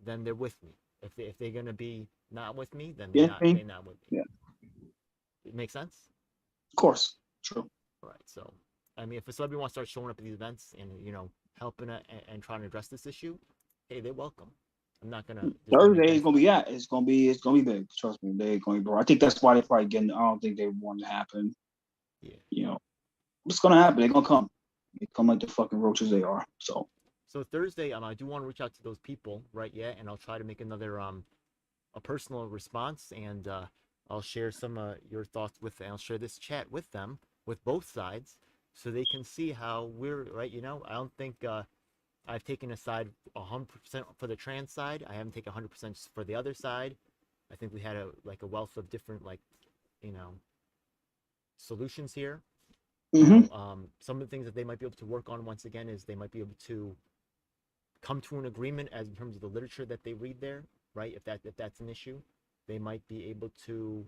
then they're with me. If they're gonna be not with me, then Yeah, they're not with me. yeah. It makes sense. Of course, true. All right. So, I mean, if a celebrity wants to start showing up at these events and helping and trying to address this issue, hey, they're welcome. I'm not gonna. Thursday is gonna be it's gonna be big. Trust me, they're gonna be. I think that's why they're probably getting. I don't think they want it to happen. Yeah. You know, what's gonna happen? They're gonna come. They come like the fucking roaches they are. So. So Thursday, I do want to reach out to those people, right? Yeah, and I'll try to make another a personal response, and I'll share some your thoughts with, and I'll share this chat with them, with both sides, so they can see how we're right. You know, I don't think I've taken a side 100% for the trans side. I haven't taken 100% for the other side. I think we had a wealth of different solutions here. Mhm. Some of the things that they might be able to work on once again is they might be able to come to an agreement as in terms of the literature that they read there, right? If that's an issue, they might be able to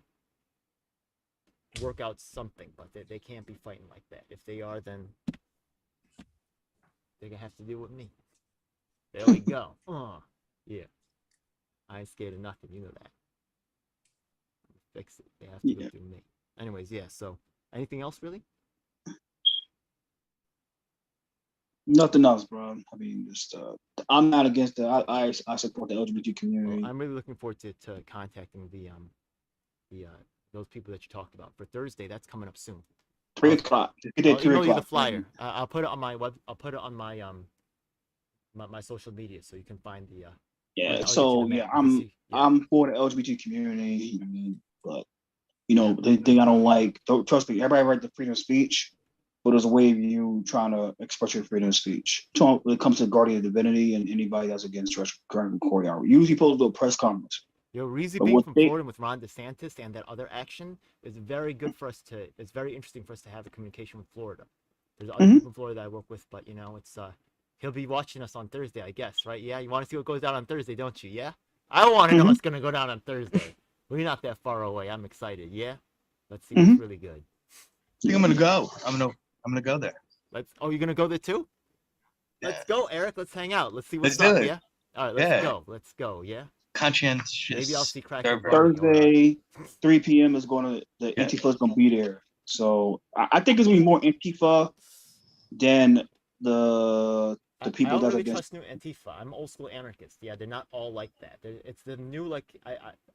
work out something, but they can't be fighting like that. If they are, then they're gonna have to deal with me. There we go. Yeah. I ain't scared of nothing, you know that. Fix it. They have to go Yeah. through me. Anyways, yeah, so anything else really? Nothing else, bro. I mean, just I'm not against it. I support the LGBT community. Well, I'm really looking forward to contacting the those people that you talked about for Thursday. That's coming up soon. 3 o'clock. Get I'll at 3 email you the o'clock. flyer. I'll put it on my web. I'll put it on my my social media so you can find the. Yeah. I'll get you So the yeah, map. You can see. Yeah. I'm for the LGBT community. I mean, but the thing I don't like. Don't trust me. Everybody write the freedom of speech, but there's a way of you trying to express your freedom of speech. So when it comes to Guardian of Divinity and anybody that's against current Corey, usually supposed to do a press conference. Yo, Reezy But being what from they- Florida with Ron DeSantis and that other action is very good for us to. It's very interesting for us to have a communication with Florida. There's other Mhm. people in Florida that I work with, but it's he'll be watching us on Thursday, I guess, right? Yeah, you want to see what goes down on Thursday, don't you? Yeah, I want to know Mhm. what's gonna go down on Thursday. We're not that far away. I'm excited. Yeah, let's see Mhm. what's really good. I think I'm gonna go. I'm gonna go there. Oh, you're gonna go there too? Yeah. Let's go, Eric. Let's hang out. Let's see what's Let's do up. it. Yeah. All right, let's Yeah. go. Let's go. Yeah. Conscientious. Maybe I'll see Crack Thurber. Thursday, 3 p.m. is the Yeah. Antifa is gonna be there. So I think it's gonna be more Antifa than the I people don't that's really against. trust new Antifa. I'm old school anarchist. Yeah, they're not all like that. It's the new I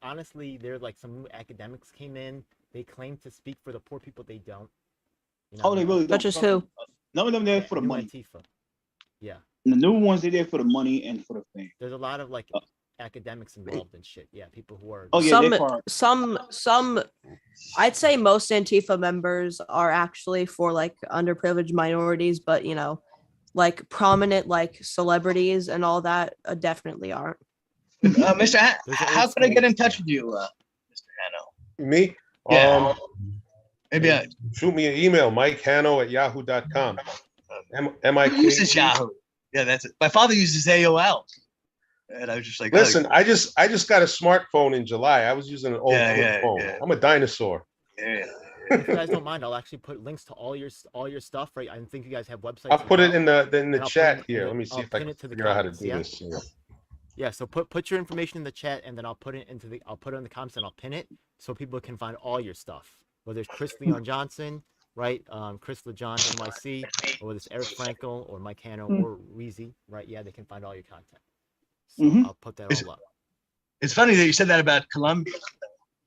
honestly, they're like some new academics came in. They claim to speak for the poor people. They don't. Oh, they really don't. Such as who? None of them there for the New money. Antifa. Yeah, And the new ones they there for the money and for the fame. there's a lot of academics involved in shit. Yeah, people who are. Oh, yeah, some they part. some I'd say most Antifa members are actually for like underprivileged minorities, but like prominent like celebrities and all that definitely aren't. Mr. There's an How old could I get school- in touch yeah. with you, Mr. Hanno? Me? Yeah. Maybe Shoot me an email, MikeHanno@yahoo.com. who uses Yahoo? Yeah, that's it. My father uses AOL, and I was just like, Listen, I just got a smartphone in July. I was using an old flip phone. yeah. I'm a dinosaur. yeah. If you guys don't mind, I'll actually put links to all your stuff. Right, I think you guys have websites. I'll as put it well. in the And I'll chat put it in here. the- Let me see I'll if I pin can it to the figure out how to comments, do yeah? this. Yeah. Yeah, so put your information in the chat, and then I'll put it in the comments, and I'll pin it so people can find all your stuff. Whether it's Chris Leon Johnson, right? Chris LeJohn NYC, or whether it's Eric Frankel or Mike Hanno or Reezy, right? Yeah, they can find all your content. So Mhm. I'll put that all up. It's funny that you said that about Colombia.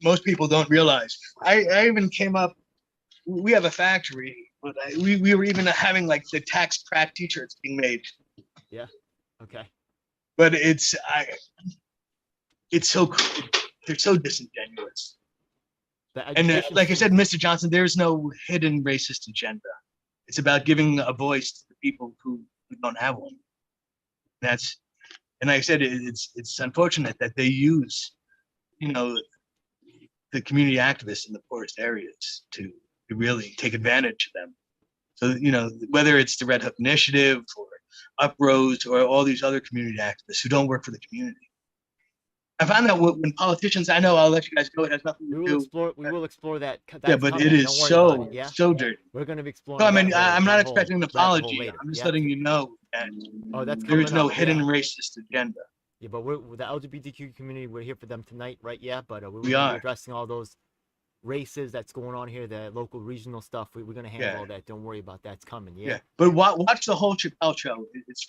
Most people don't realize. I even came up. We have a factory But we were even having like the tax crack t-shirts being made. Okay. But it's so they're so disingenuous. The And education like I said, system- Mr. Johnson, there's no hidden racist agenda. It's about giving a voice to the people who don't have one. That's, and like I said, it's unfortunate that they use, the community activists in the poorest areas to really take advantage of them. So, whether it's the Red Hook Initiative or Uprose or all these other community activists who don't work for the community. I found that when politicians, I know I'll let you guys go. It has nothing to do. We will explore that. Yeah, but it is so dirty. We're going to be exploring. No, I mean, that whole- I'm not that whole expecting an rabbit hole apology. later. I'm just Yeah. letting you know that Oh, that's there is coming no up, hidden yeah. racist agenda. Yeah, but we're with the LGBTQ community. We're here for them tonight, right? Yeah, but we're We gonna be are. addressing all those races that's going on here, the local regional stuff. We're gonna handle Yeah. all that. Don't worry about that. It's coming. Yeah, Yeah. but watch the whole Chappelle show. It's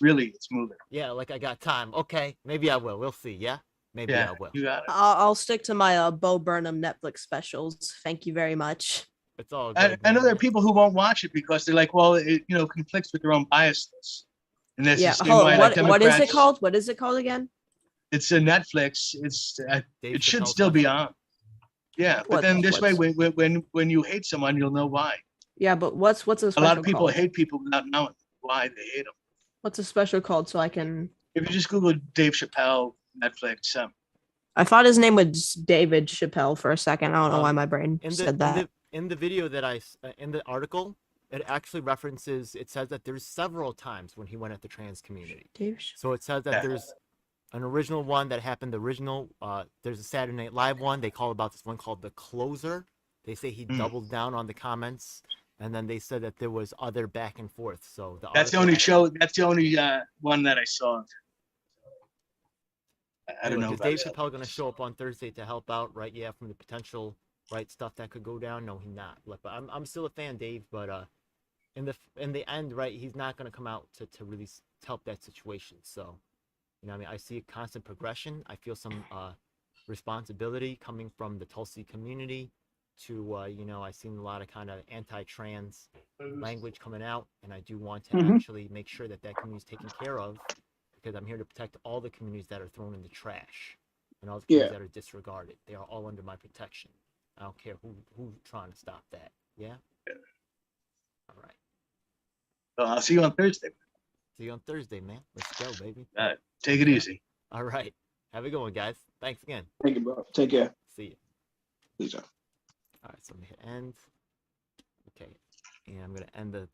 moving. Yeah, like I got time. Okay, maybe I will. We'll see. Yeah, maybe Yeah, I will. you got it. I'll stick to my Bo Burnham Netflix specials. Thank you very much. It's all I good. know man. there are people who won't watch it because they're like, well, it conflicts with their own biases. And that's Yeah. the same Hold way, on, like what is it Democrats- called? What is it called again? It's a Netflix. Dave It should Chappelle still be special. on. Yeah, but What- then this way, what's- when you hate someone, you'll know why. Yeah, but what's a special A lot of people called? hate people without knowing why they hate them. What's a special called so I can? If you just Google Dave Chappelle Netflix, I thought his name was David Chappelle for a second. I don't know why Um, my brain in the, said that. in the video that in the article, it actually references. It says that there's several times when he went at the trans community. Dave Ch- So it says that Yeah. there's an original one that happened. There's a Saturday Night Live one. They call about this one called The Closer. They say he doubled down on the comments, and then they said that there was other back and forth. So that's the article- only show. That's the only one that I saw. I don't know. Is about Dave that. Chappelle going to show up on Thursday to help out? Right? Yeah, from the potential stuff that could go down. No, he's not. But I'm still a fan, Dave. But in the end, right, he's not going to come out to really help that situation. So, I mean, I see a constant progression. I feel some responsibility coming from the Tulsi community to I've seen a lot of kind of anti-trans language coming out, and I do want to actually make sure that community is taken care of, because I'm here to protect all the communities that are thrown in the trash and all the communities that are disregarded. They are all under my protection. I don't care who's trying to stop that. Yeah. All right. Well, I'll see you on Thursday. See you on Thursday, man. Let's go, baby. Take it easy. All right. Have a good one, guys. Thanks again. Thank you, bro. Take care. See you. Peace out. All right. So I'm gonna hit end. Okay. And I'm gonna end the